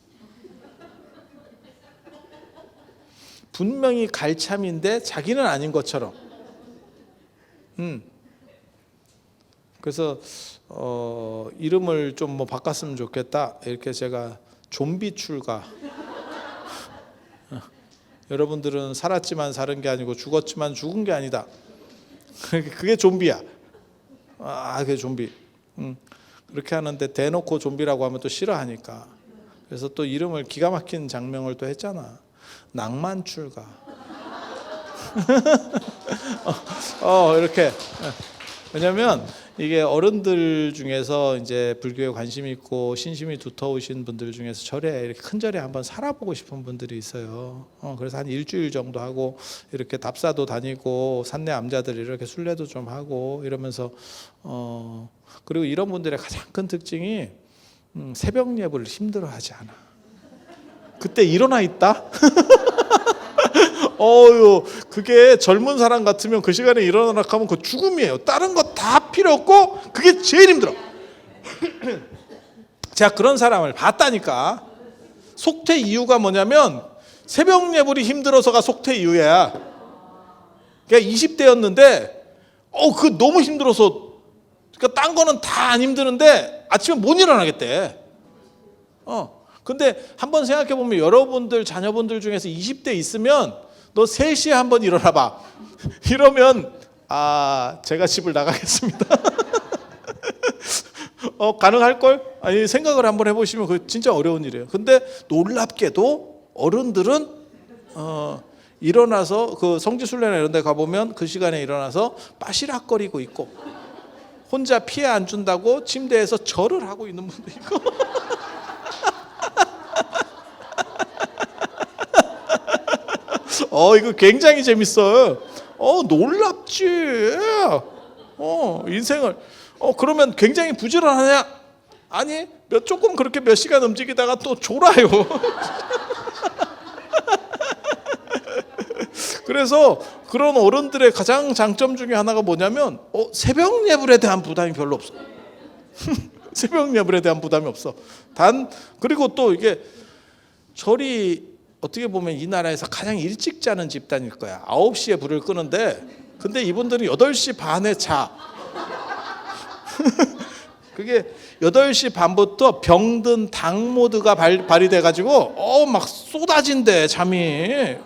A: 분명히 갈참인데 자기는 아닌 것처럼. 그래서 이름을 좀 뭐 바꿨으면 좋겠다. 이렇게 제가 좀비 출가. 여러분들은 살았지만 사는 게 아니고 죽었지만 죽은 게 아니다. 그게 좀비야. 그게 좀비. 그렇게 하는데 대놓고 좀비라고 하면 또 싫어하니까. 그래서 또 이름을 기가 막힌 장명을 또 했잖아. 낭만 출가. 이렇게. 왜냐면 이게 어른들 중에서 이제 불교에 관심이 있고 신심이 두터우신 분들 중에서 절에 이렇게 큰 절에 한번 살아보고 싶은 분들이 있어요. 그래서 한 일주일 정도 하고 이렇게 답사도 다니고 산내 암자들 이렇게 순례도 좀 하고 이러면서 그리고 이런 분들의 가장 큰 특징이 새벽 예불을 힘들어하지 않아. 그때 일어나 있다. 그게 젊은 사람 같으면 그 시간에 일어나라 하면 그 죽음이에요. 다른 거 다 필요 없고 그게 제일 힘들어. 제가 그런 사람을 봤다니까. 속퇴 이유가 뭐냐면 새벽 예불이 힘들어서가 속퇴 이유야. 그러니까 20대였는데 그 너무 힘들어서, 그러니까 딴 거는 다 안 힘드는데 아침에 못 일어나겠대. 근데 한번 생각해 보면 여러분들 자녀분들 중에서 20대 있으면 너 3시에 한번 일어나 봐. 이러면 제가 집을 나가겠습니다. 가능할걸? 아니, 생각을 한번 해보시면 그 진짜 어려운 일이에요. 근데 놀랍게도 어른들은 일어나서 그 성지순례나 이런 데 가보면 그 시간에 일어나서 빠시락거리고 있고, 혼자 피해 안 준다고 침대에서 절을 하고 있는 분도 있고. 이거 굉장히 재밌어요. 놀랍지. 인생을 그러면 굉장히 부지런하냐? 아니, 조금 그렇게 몇 시간 움직이다가 또 졸아요. 그래서 그런 어른들의 가장 장점 중에 하나가 뭐냐면 새벽 예불에 대한 부담이 별로 없어. 새벽 예불에 대한 부담이 없어. 그리고 또 이게 절이 어떻게 보면 이 나라에서 가장 일찍 자는 집단일 거야. 9시에 불을 끄는데, 근데 이분들은 8시 반에 자. 그게 8시 반부터 병든 당 모드가 발휘돼 가지고 막 쏟아진대 잠이.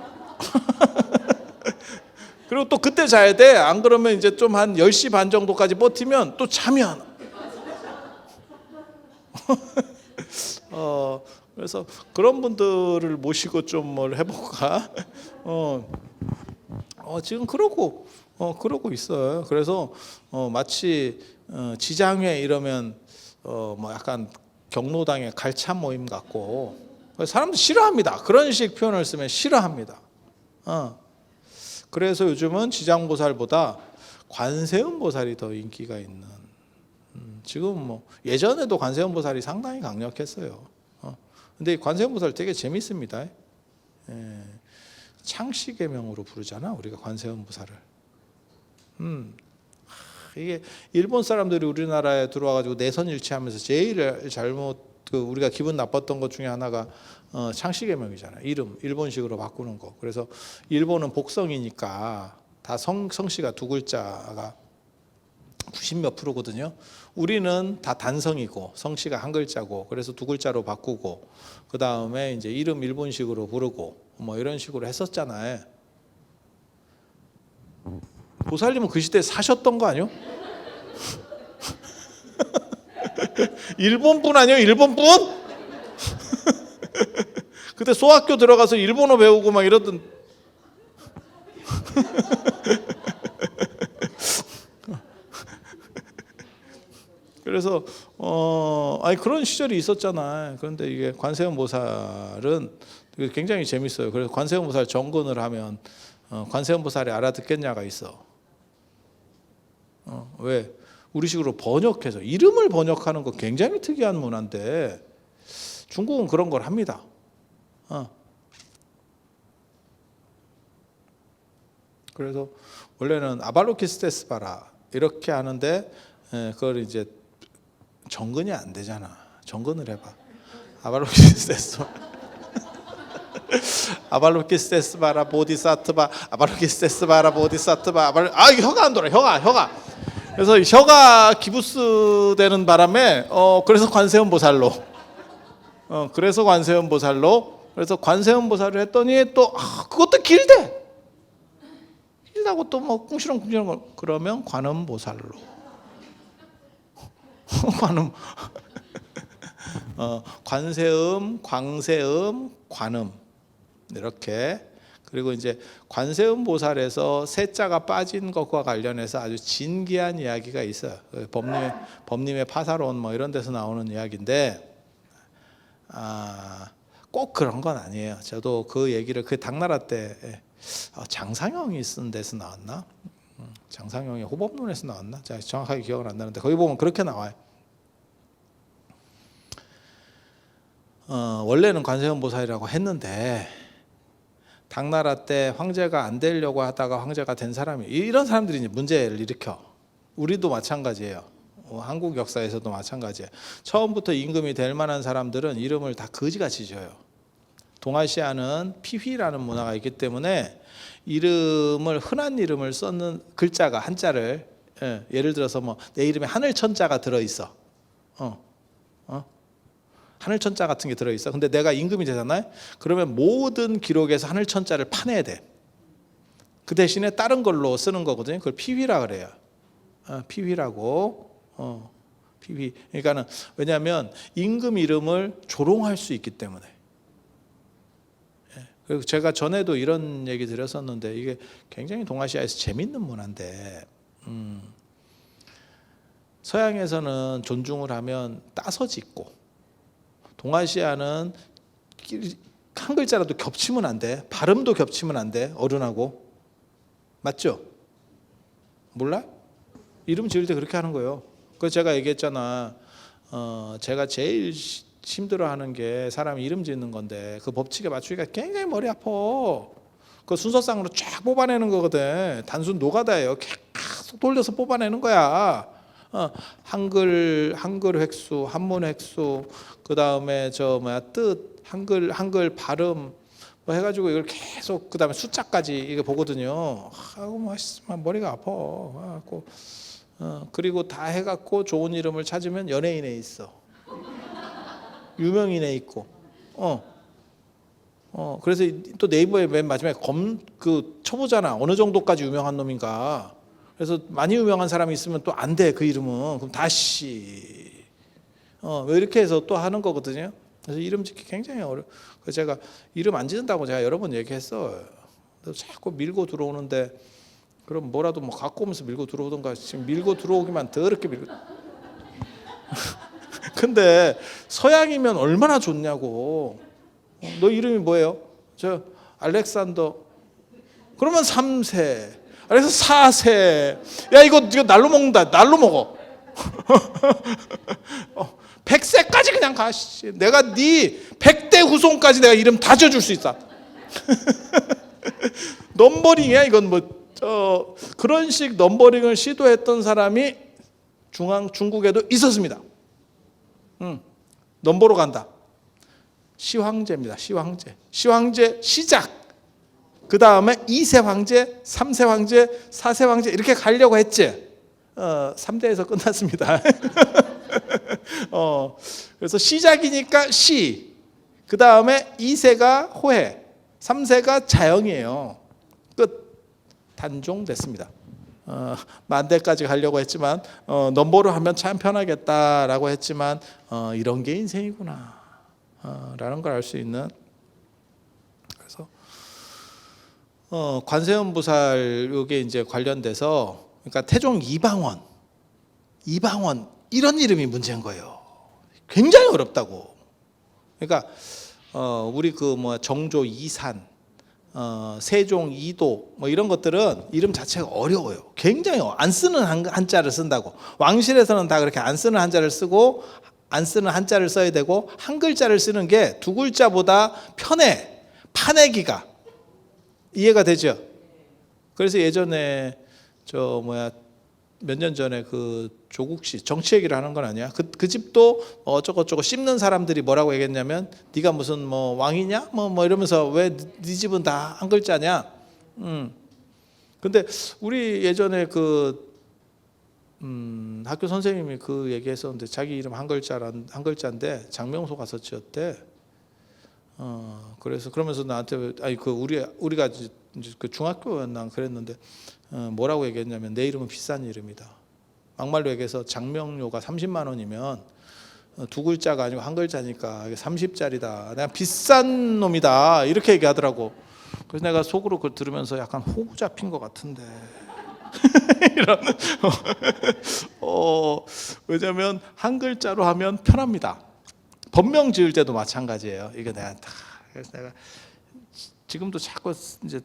A: 그리고 또 그때 자야 돼. 안 그러면 이제 좀 한 10시 반 정도까지 버티면 또 잠이 안 와. 그래서 그런 분들을 모시고 좀 뭘 해볼까? 지금 그러고 있어요. 그래서 마치 지장회 이러면 뭐 약간 경로당의 갈참 모임 같고, 사람들 싫어합니다. 그런 식 표현을 쓰면 싫어합니다. 그래서 요즘은 지장보살보다 관세음보살이 더 인기가 있는. 지금 뭐 예전에도 관세음보살이 상당히 강력했어요. 근데 관세음보살 되게 재밌습니다. 창시계명으로 부르잖아, 우리가 관세음보살을. 이게 일본 사람들이 우리나라에 들어와가지고 내선일치하면서 제일 우리가 기분 나빴던 것 중에 하나가 창시계명이잖아. 이름 일본식으로 바꾸는 거. 그래서 일본은 복성이니까 다 성씨가 2글자가 90몇 %거든요. 우리는 다 단성이고 성씨가 1글자고, 그래서 2글자로 바꾸고, 그 다음에 이제 이름 일본식으로 부르고 뭐 이런 식으로 했었잖아요. 보살님은 그 시대에 사셨던 거 아니요? 일본분 아니요? 일본분? 그때 소학교 들어가서 일본어 배우고 막 이러던. 그래서 그런 시절이 있었잖아요. 그런데 이게 관세음보살은 굉장히 재밌어요. 그래서 관세음보살 정근을 하면 관세음보살이 알아듣겠냐가 있어. 왜? 우리식으로 번역해서 이름을 번역하는 거 굉장히 특이한 문화인데 중국은 그런 걸 합니다. 그래서 원래는 아발로키스테스바라 이렇게 하는데 그걸 이제 정근이 안 되잖아. 정근을 해봐. 아발로키스테스바라 보디사트바, 아발로키스테스바라 보디사트바. 혀가 안 돌아. 혀가. 그래서 혀가 기부스 되는 바람에 그래서 관세음보살로. 그래서 관세음보살을 했더니 또 그것도 길대. 길다고 또 뭐 꿍시렁꿍시렁 걸 그러면 관음보살로. 관세음, 광세음, 관음 이렇게. 그리고 이제 관세음 보살에서 세자가 빠진 것과 관련해서 아주 진기한 이야기가 있어요. 법림의 파사론 뭐 이런 데서 나오는 이야기인데 꼭 그런 건 아니에요. 저도 그 얘기를 그 당나라 때 장상형이 쓴 데서 나왔나? 장상형이 호법론에서 나왔나? 제가 정확하게 기억은 안 나는데 거기 보면 그렇게 나와요. 원래는 관세음 보살이라고 했는데 당나라 때 황제가 안 되려고 하다가 황제가 된 사람이, 이런 사람들이 이제 문제를 일으켜. 우리도 마찬가지예요. 한국 역사에서도 마찬가지예요. 처음부터 임금이 될 만한 사람들은 이름을 다 거지같이 지어요. 동아시아는 피휘라는 문화가 있기 때문에 이름을 흔한 이름을 썼는 글자가 한자를 예를 들어서 뭐 내 이름에 하늘천자가 들어있어. 하늘천자 같은 게 들어있어. 근데 내가 임금이 되잖아요. 그러면 모든 기록에서 하늘천자를 파내야 돼. 그 대신에 다른 걸로 쓰는 거거든요. 그걸 피휘라 그래요. 피휘라고. 피휘. 그러니까는 왜냐하면 임금 이름을 조롱할 수 있기 때문에. 그리고 제가 전에도 이런 얘기 드렸었는데 이게 굉장히 동아시아에서 재밌는 문화인데 서양에서는 존중을 하면 따서 짓고 동아시아는 한 글자라도 겹치면 안 돼. 발음도 겹치면 안 돼. 어른하고. 맞죠? 몰라? 이름 지을 때 그렇게 하는 거예요. 그래서 제가 얘기했잖아. 제가 제일 힘들어하는 게 사람 이름 짓는 건데 그 법칙에 맞추기가 굉장히 머리 아파. 그 순서상으로 쫙 뽑아내는 거거든. 단순 노가다예요. 계속 돌려서 뽑아내는 거야. 한글 획수, 한문 획수, 그 다음에 뜻, 한글 발음 뭐 해가지고 이걸 계속 그 다음에 숫자까지 이게 보거든요. 아이고 머리가 아파. 그리고 다 해갖고 좋은 이름을 찾으면 연예인에 있어. 유명인에 있고. 그래서 또 네이버에 맨 마지막에 쳐보잖아. 어느 정도까지 유명한 놈인가. 그래서 많이 유명한 사람이 있으면 또 안 돼, 그 이름은. 그럼 다시 왜 이렇게 해서 또 하는 거거든요. 그래서 이름 짓기 굉장히 어려워. 그래서 제가 이름 안 짓는다고 제가 여러 번 얘기했어요. 자꾸 밀고 들어오는데 그럼 뭐라도 뭐 갖고 오면서 밀고 들어오던가. 지금 밀고 들어오기만 더럽게 밀고. 근데 서양이면 얼마나 좋냐고. 너 이름이 뭐예요? 저 알렉산더. 그러면 3세. 그래서 4세. 야 이거 날로 먹는다. 날로 먹어. 100세까지 그냥 가. 내가 네 100대 후손까지 내가 이름 다 지어줄 수 있어. 넘버링이야 이건 그런 식 넘버링을 시도했던 사람이 중국에도 있었습니다. 넘버로 간다. 시황제입니다. 시황제 시작. 그 다음에 2세 황제, 3세 황제, 4세 황제 이렇게 가려고 했지. 3대에서 끝났습니다. 그래서 시작이니까 시, 그 다음에 2세가 호해, 3세가 자영이에요. 끝. 단종됐습니다. 만대까지 가려고 했지만 넘버로 하면 참 편하겠다라고 했지만 이런 게 인생이구나 라는 걸 알 수 있는. 그래서 관세음보살 요게 이제 관련돼서 그러니까 태종 이방원 이런 이름이 문제인 거예요. 굉장히 어렵다고. 그러니까 우리 정조 이산, 세종 이도 이런 것들은 이름 자체가 어려워요. 굉장히 안 쓰는 한자를 쓴다고. 왕실에서는 다 그렇게 안 쓰는 한자를 쓰고 안 쓰는 한자를 써야 되고 한 글자를 쓰는 게 두 글자보다 편해. 파내기가. 이해가 되죠? 그래서 예전에 몇 년 전에 그 조국 씨 정치 얘기를 하는 건 아니야. 그 집도 어쩌고저쩌고 씹는 사람들이 뭐라고 얘기했냐면 네가 무슨 왕이냐? 이러면서 왜 네 집은 다 한 글자냐? 근데 우리 예전에 학교 선생님이 그 얘기했었는데 자기 이름 한 글자인데 장명소 가서 지었대. 그러면서 나한테 우리가 이제 그 중학교였나 그랬는데 뭐라고 얘기했냐면 내 이름은 비싼 이름이다. 막말로 얘기해서 장명료가 30만 원이면 두 글자가 아니고 한 글자니까 30짜리다. 내가 비싼 놈이다. 이렇게 얘기하더라고. 그래서 내가 속으로 그걸 들으면서 약간 호구 잡힌 것 같은데. 이런. 왜냐면 한 글자로 하면 편합니다. 법명 지을 때도 마찬가지예요. 이게 그래서 내가 지금도 자꾸 이제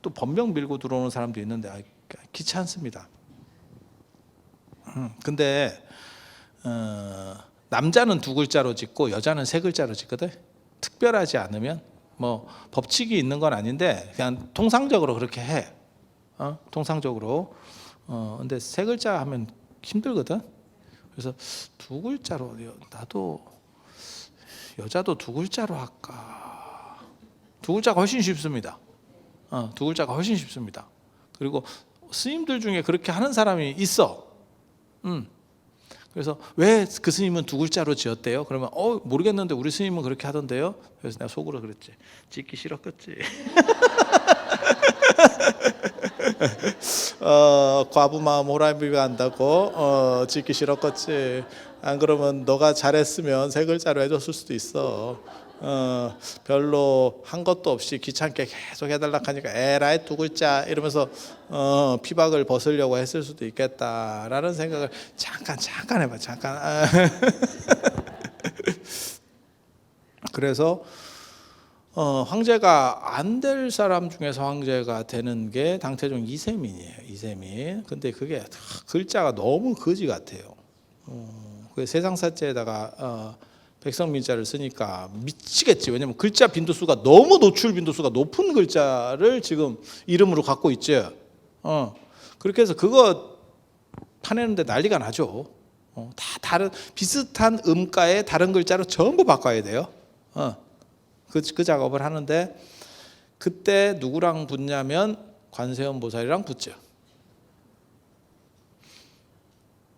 A: 또 법명 밀고 들어오는 사람도 있는데 귀찮습니다. 근데 남자는 두 글자로 짓고 여자는 세 글자로 짓거든. 특별하지 않으면 법칙이 있는 건 아닌데 그냥 통상적으로 그렇게 해. 통상적으로. 근데 세 글자 하면 힘들거든. 그래서 두 글자로 나도 여자도 두 글자로 할까. 두 글자가 훨씬 쉽습니다. 두 글자가 훨씬 쉽습니다. 그리고 스님들 중에 그렇게 하는 사람이 있어. 그래서 왜 그 스님은 두 글자로 지었대요? 그러면 모르겠는데 우리 스님은 그렇게 하던데요. 그래서 내가 속으로 그랬지. 짓기 싫었겠지. 과부마음 호랑이비가 한다고 짓기 싫었겠지. 안 그러면 너가 잘했으면 세 글자로 해줬을 수도 있어. 별로 한 것도 없이 귀찮게 계속 해달라 하니까 에라이 두 글자 이러면서 피박을 벗으려고 했을 수도 있겠다라는 생각을 잠깐 해봐. 잠깐. 그래서 황제가 안 될 사람 중에서 황제가 되는 게 당태종 이세민이에요. 이세민. 근데 그게 글자가 너무 거지 같아요. 그 세상사자에다가 백성민자를 쓰니까 미치겠지. 왜냐면 글자 빈도수가 너무 노출 빈도수가 높은 글자를 지금 이름으로 갖고 있죠. 그렇게 해서 그거 파내는데 난리가 나죠. 다 다른 비슷한 음가의 다른 글자로 전부 바꿔야 돼요. 그 작업을 하는데 그때 누구랑 붙냐면 관세음 보살이랑 붙죠.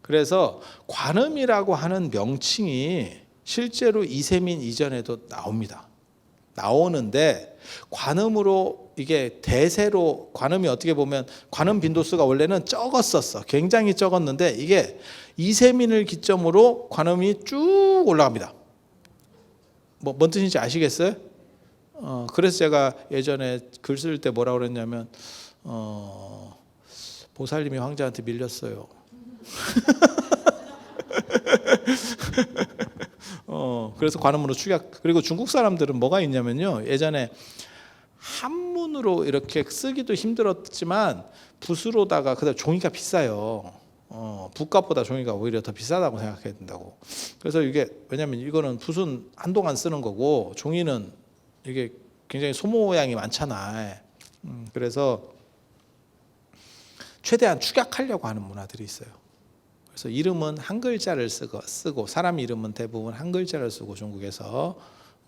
A: 그래서 관음이라고 하는 명칭이 실제로 이세민 이전에도 나옵니다. 나오는데 관음으로 이게 대세로 관음이 어떻게 보면 관음 빈도수가 원래는 적었었어. 굉장히 적었는데 이게 이세민을 기점으로 관음이 쭉 올라갑니다. 뭔 뜻인지 아시겠어요? 그래서 제가 예전에 글 쓸 때 뭐라고 그랬냐면 보살님이 황제한테 밀렸어요. 그래서 관음으로 축약. 그리고 중국 사람들은 뭐가 있냐면요. 예전에 한문으로 이렇게 쓰기도 힘들었지만 붓으로다가 그다음 종이가 비싸요. 붓값보다 종이가 오히려 더 비싸다고 생각해야 된다고. 그래서 이게 왜냐하면 이거는 붓은 한동안 쓰는 거고 종이는 이게 굉장히 소모량이 많잖아. 그래서 최대한 축약하려고 하는 문화들이 있어요. 그래서 이름은 한 글자를 쓰고 사람 이름은 대부분 한 글자를 쓰고 중국에서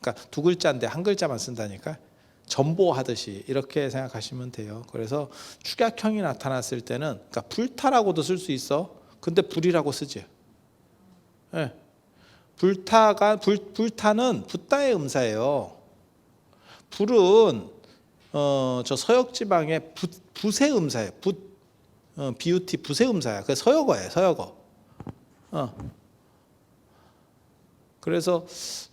A: 그러니까 두 글자인데 한 글자만 쓴다니까 전보하듯이 이렇게 생각하시면 돼요. 그래서 축약형이 나타났을 때는 그러니까 불타라고도 쓸 수 있어. 근데 불이라고 쓰지. 네. 불타는 붓다의 음사예요. 불은 저 서역 지방의 붓의 음사예요. 비우티 붓의 음사야. 그 서역어예요. 서역어. 그래서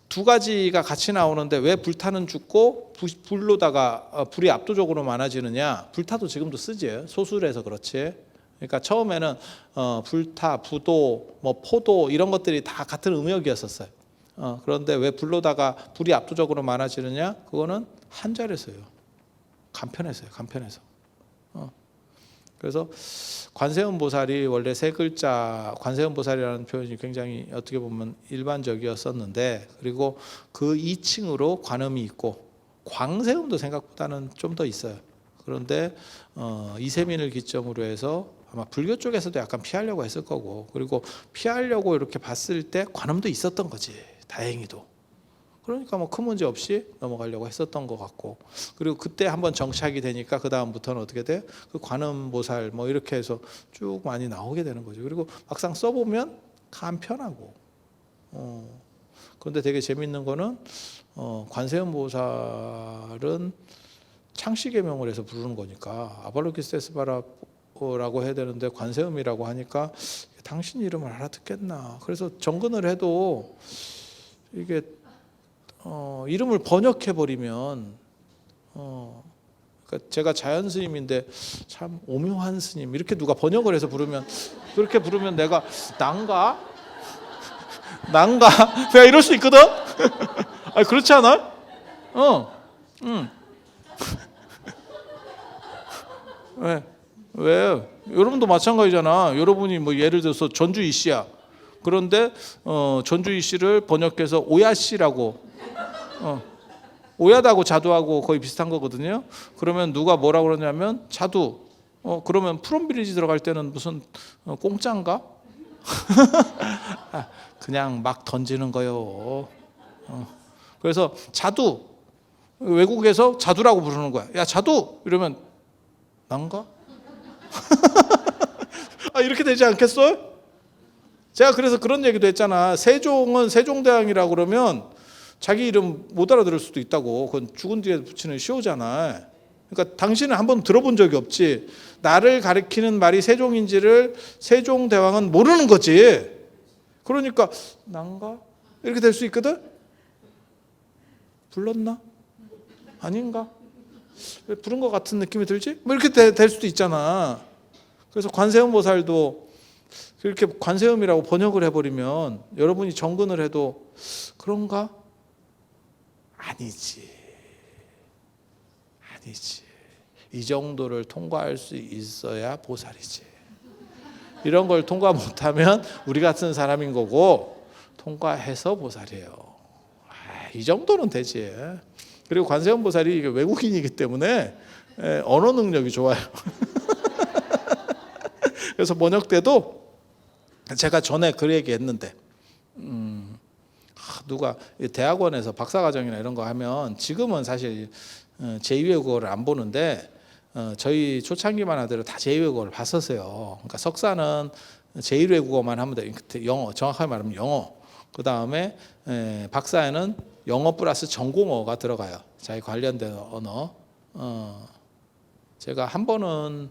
A: 두 가지가 같이 나오는데 왜 불타는 죽고 불로다가 불이 압도적으로 많아지느냐? 불타도 지금도 쓰지. 소술해서 그렇지. 그러니까 처음에는 불타, 부도, 뭐 포도 이런 것들이 다 같은 음역이었었어요. 그런데 왜 불로다가 불이 압도적으로 많아지느냐? 그거는 한자에서요. 간편해서요. 간편해서. 그래서 관세음 보살이 원래 세 글자 관세음 보살이라는 표현이 굉장히 어떻게 보면 일반적이었었는데 그리고 그 2층으로 관음이 있고 광세음도 생각보다는 좀 더 있어요. 그런데 이세민을 기점으로 해서 아마 불교 쪽에서도 약간 피하려고 했을 거고 그리고 피하려고 이렇게 봤을 때 관음도 있었던 거지. 다행히도. 그러니까 뭐 큰 문제 없이 넘어가려고 했었던 것 같고 그리고 그때 한번 정착이 되니까 그 다음부터는 어떻게 돼? 그 관음보살 뭐 이렇게 해서 쭉 많이 나오게 되는 거죠. 그리고 막상 써보면 간편하고 그런데 되게 재밌는 거는 관세음보살은 창시계명을 해서 부르는 거니까 아발로키스테스바라고 해야 되는데 관세음이라고 하니까 당신 이름을 알아듣겠나. 그래서 정근을 해도 이게 이름을 번역해 버리면 그러니까 제가 자연 스님인데 참 오묘한 스님 이렇게 누가 번역을 해서 부르면 그렇게 부르면 내가 난가 내가 이럴 수 있거든. 아니 그렇지 않아? 왜 여러분도 마찬가지잖아. 여러분이 뭐 예를 들어서 전주이 씨야. 그런데 전주이 씨를 번역해서 오야 씨라고. 오야다고 자두하고 거의 비슷한 거거든요. 그러면 누가 뭐라고 그러냐면 자두. 그러면 프롬빌리지 들어갈 때는 무슨 공짜인가? 그냥 막 던지는 거요. 그래서 자두. 외국에서 자두라고 부르는 거야. 야, 자두! 이러면 난가? 이렇게 되지 않겠어요? 제가 그래서 그런 얘기도 했잖아. 세종은 세종대왕이라고 그러면 자기 이름 못 알아들을 수도 있다고. 그건 죽은 뒤에 붙이는 시호잖아. 그러니까 당신은 한번 들어본 적이 없지. 나를 가리키는 말이 세종인지를 세종대왕은 모르는 거지. 그러니까 난가? 이렇게 될 수 있거든? 불렀나? 아닌가? 왜 부른 것 같은 느낌이 들지? 뭐 이렇게 될 수도 있잖아. 그래서 관세음 보살도 그렇게 관세음이라고 번역을 해버리면 여러분이 정근을 해도 그런가? 아니지. 이 정도를 통과할 수 있어야 보살이지. 이런 걸 통과 못하면 우리 같은 사람인 거고, 통과해서 보살이에요. 이 정도는 되지. 그리고 관세음 보살이 외국인이기 때문에 언어 능력이 좋아요. 그래서 번역 때도 제가 전에 그 얘기했는데, 누가 대학원에서 박사과정이나 이런 거 하면 지금은 사실 제2외국어를 안 보는데 저희 초창기만 하더라도 다 제2외국어를 봤었어요. 그러니까 석사는 제1외국어만 하면 돼. 그때 영어, 정확하게 말하면 영어. 그 다음에 박사에는 영어 플러스 전공어가 들어가요. 자기 관련된 언어. 제가 한 번은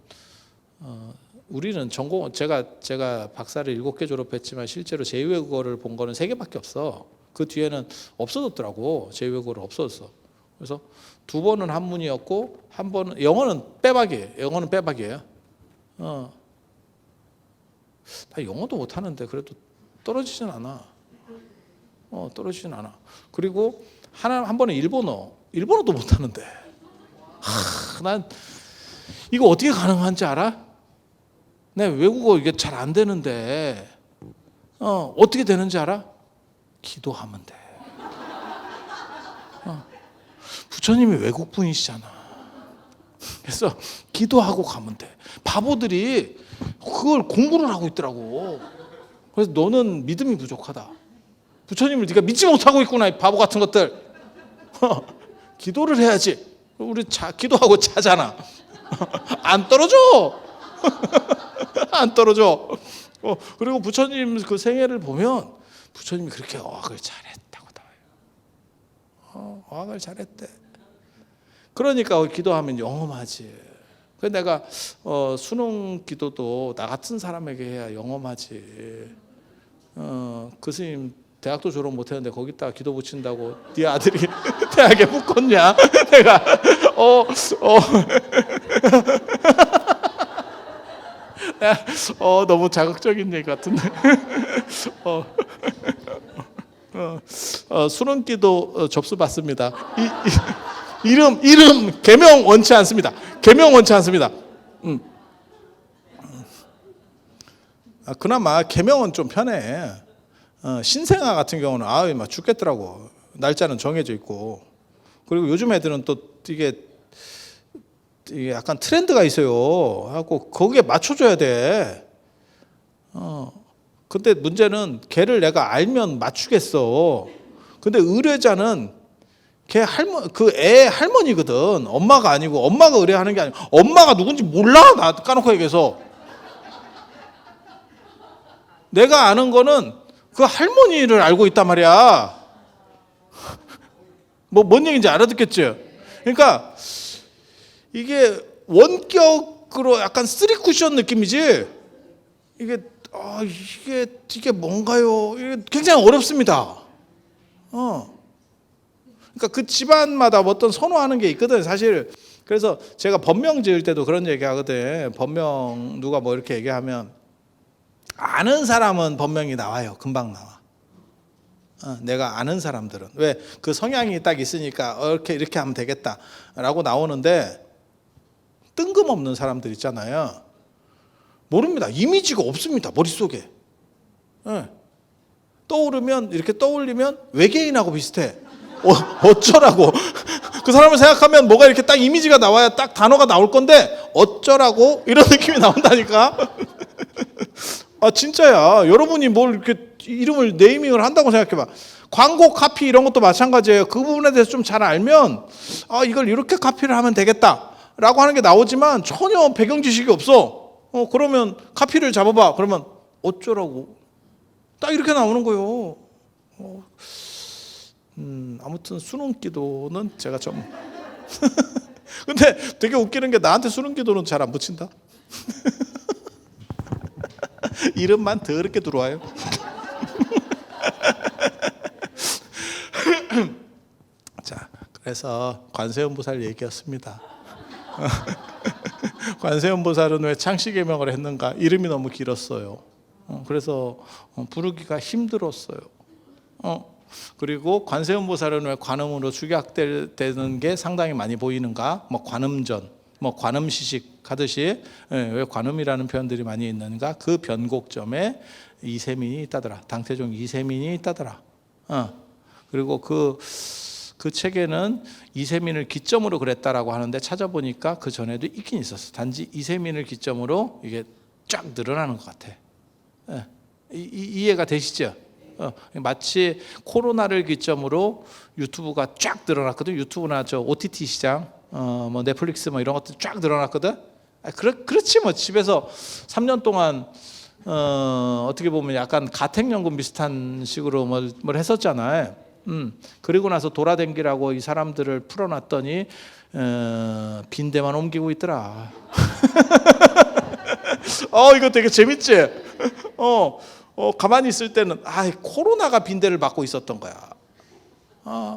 A: 우리는 전공, 제가 박사를 7개 졸업했지만 실제로 제2외국어를 본 거는 3개밖에 없어. 그 뒤에는 없어졌더라고. 제2외국어를 없어졌어. 그래서 2번은 한문이었고, 한 번은 영어는 빼박이에요. 나 영어도 못하는데 그래도 떨어지진 않아. 떨어지진 않아. 그리고 한 번은 일본어도 못하는데. 난 이거 어떻게 가능한지 알아? 내 외국어 이게 잘 안 되는데 어떻게 되는지 알아? 기도하면 돼. 부처님이 외국 분이시잖아. 그래서 기도하고 가면 돼. 바보들이 그걸 공부를 하고 있더라고. 그래서 너는 믿음이 부족하다. 부처님을 네가 믿지 못하고 있구나, 이 바보 같은 것들. 기도를 해야지. 우리 기도하고 자잖아. 안 떨어져. 안 떨어져. 그리고 부처님 그 생애를 보면 부처님이 그렇게 어학을 잘했다고 나와요. 어학을 잘했대. 그러니까 기도하면 영험하지. 그래서 내가 수능 기도도 나 같은 사람에게 해야 영험하지. 그 스님 대학도 졸업 못했는데 거기다가 기도 붙인다고 네 아들이 대학에 붙겠냐? 내가 너무 자극적인 얘기 같은데. 수능기도 접수 받습니다. 이름 개명 원치 않습니다. 개명 원치 않습니다. 그나마 개명은 좀 편해. 신생아 같은 경우는 막 죽겠더라고. 날짜는 정해져 있고. 그리고 요즘 애들은 또 이게 약간 트렌드가 있어요. 하고 거기에 맞춰줘야 돼. 근데 문제는 걔를 내가 알면 맞추겠어. 근데 의뢰자는 그 애 할머니거든. 엄마가 아니고, 엄마가 의뢰하는 게 아니고, 엄마가 누군지 몰라. 나 까놓고 얘기해서. 내가 아는 거는 그 할머니를 알고 있단 말이야. 뭔 얘기인지 알아듣겠지? 그러니까 이게 원격으로 약간 3쿠션 느낌이지. 이게 뭔가요? 이게 굉장히 어렵습니다. 그러니까 그 집안마다 어떤 선호하는 게 있거든, 사실. 그래서 제가 법명 지을 때도 그런 얘기 하거든. 법명 누가 뭐 이렇게 얘기하면 아는 사람은 법명이 나와요. 금방 나와. 내가 아는 사람들은. 왜? 그 성향이 딱 있으니까 이렇게 하면 되겠다라고 나오는데, 뜬금없는 사람들 있잖아요. 모릅니다. 이미지가 없습니다, 머릿속에. 이렇게 떠올리면 외계인하고 비슷해. 어쩌라고. 그 사람을 생각하면 뭐가 이렇게 딱 이미지가 나와야 딱 단어가 나올 건데, 어쩌라고 이런 느낌이 나온다니까. 진짜야. 여러분이 뭘 이렇게 이름을 네이밍을 한다고 생각해봐. 광고 카피 이런 것도 마찬가지예요. 그 부분에 대해서 좀 잘 알면 이걸 이렇게 카피를 하면 되겠다라고 하는 게 나오지만 전혀 배경 지식이 없어. 그러면 카피를 잡아봐. 그러면 어쩌라고? 딱 이렇게 나오는 거예요. 아무튼 수능 기도는 제가 좀 근데 되게 웃기는 게 나한테 수능 기도는 잘 안 붙인다. 이름만 더럽게 들어와요. 자, 그래서 관세음보살 얘기였습니다. 관세음보살은 왜 창시계명을 했는가? 이름이 너무 길었어요. 그래서 부르기가 힘들었어요. 그리고 관세음보살은 왜 관음으로 축약되는 게 상당히 많이 보이는가? 뭐 관음전, 뭐 관음시식 하듯이 왜 관음이라는 표현들이 많이 있는가? 그 변곡점에 이세민이 있다더라. 당태종 이세민이 있다더라. 그리고 그 책에는 이세민을 기점으로 그랬다라고 하는데 찾아보니까 그 전에도 있긴 있었어. 단지 이세민을 기점으로 이게 쫙 늘어나는 것 같아. 이해가 되시죠? 마치 코로나를 기점으로 유튜브가 쫙 늘어났거든. 유튜브나 저 OTT 시장, 뭐 넷플릭스 뭐 이런 것들 쫙 늘어났거든. 그렇지 뭐 집에서 3년 동안 어떻게 보면 약간 가택연금 비슷한 식으로 뭘 했었잖아요. 그리고 나서 돌아댕기라고 이 사람들을 풀어놨더니 빈대만 옮기고 있더라. 이거 되게 재밌지? 가만히 있을 때는 코로나가 빈대를 막고 있었던 거야.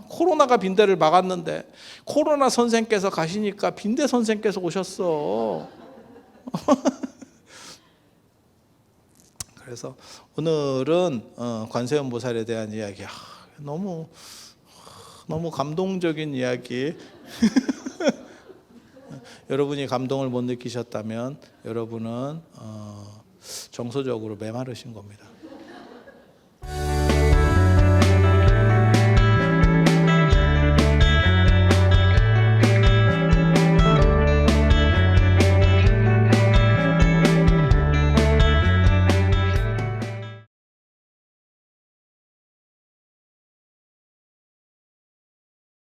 A: 코로나가 빈대를 막았는데 코로나 선생께서 가시니까 빈대 선생께서 오셨어. 그래서 오늘은 관세음보살에 대한 이야기, 너무 감동적인 이야기. 여러분이 감동을 못 느끼셨다면 여러분은 정서적으로 메마르신 겁니다.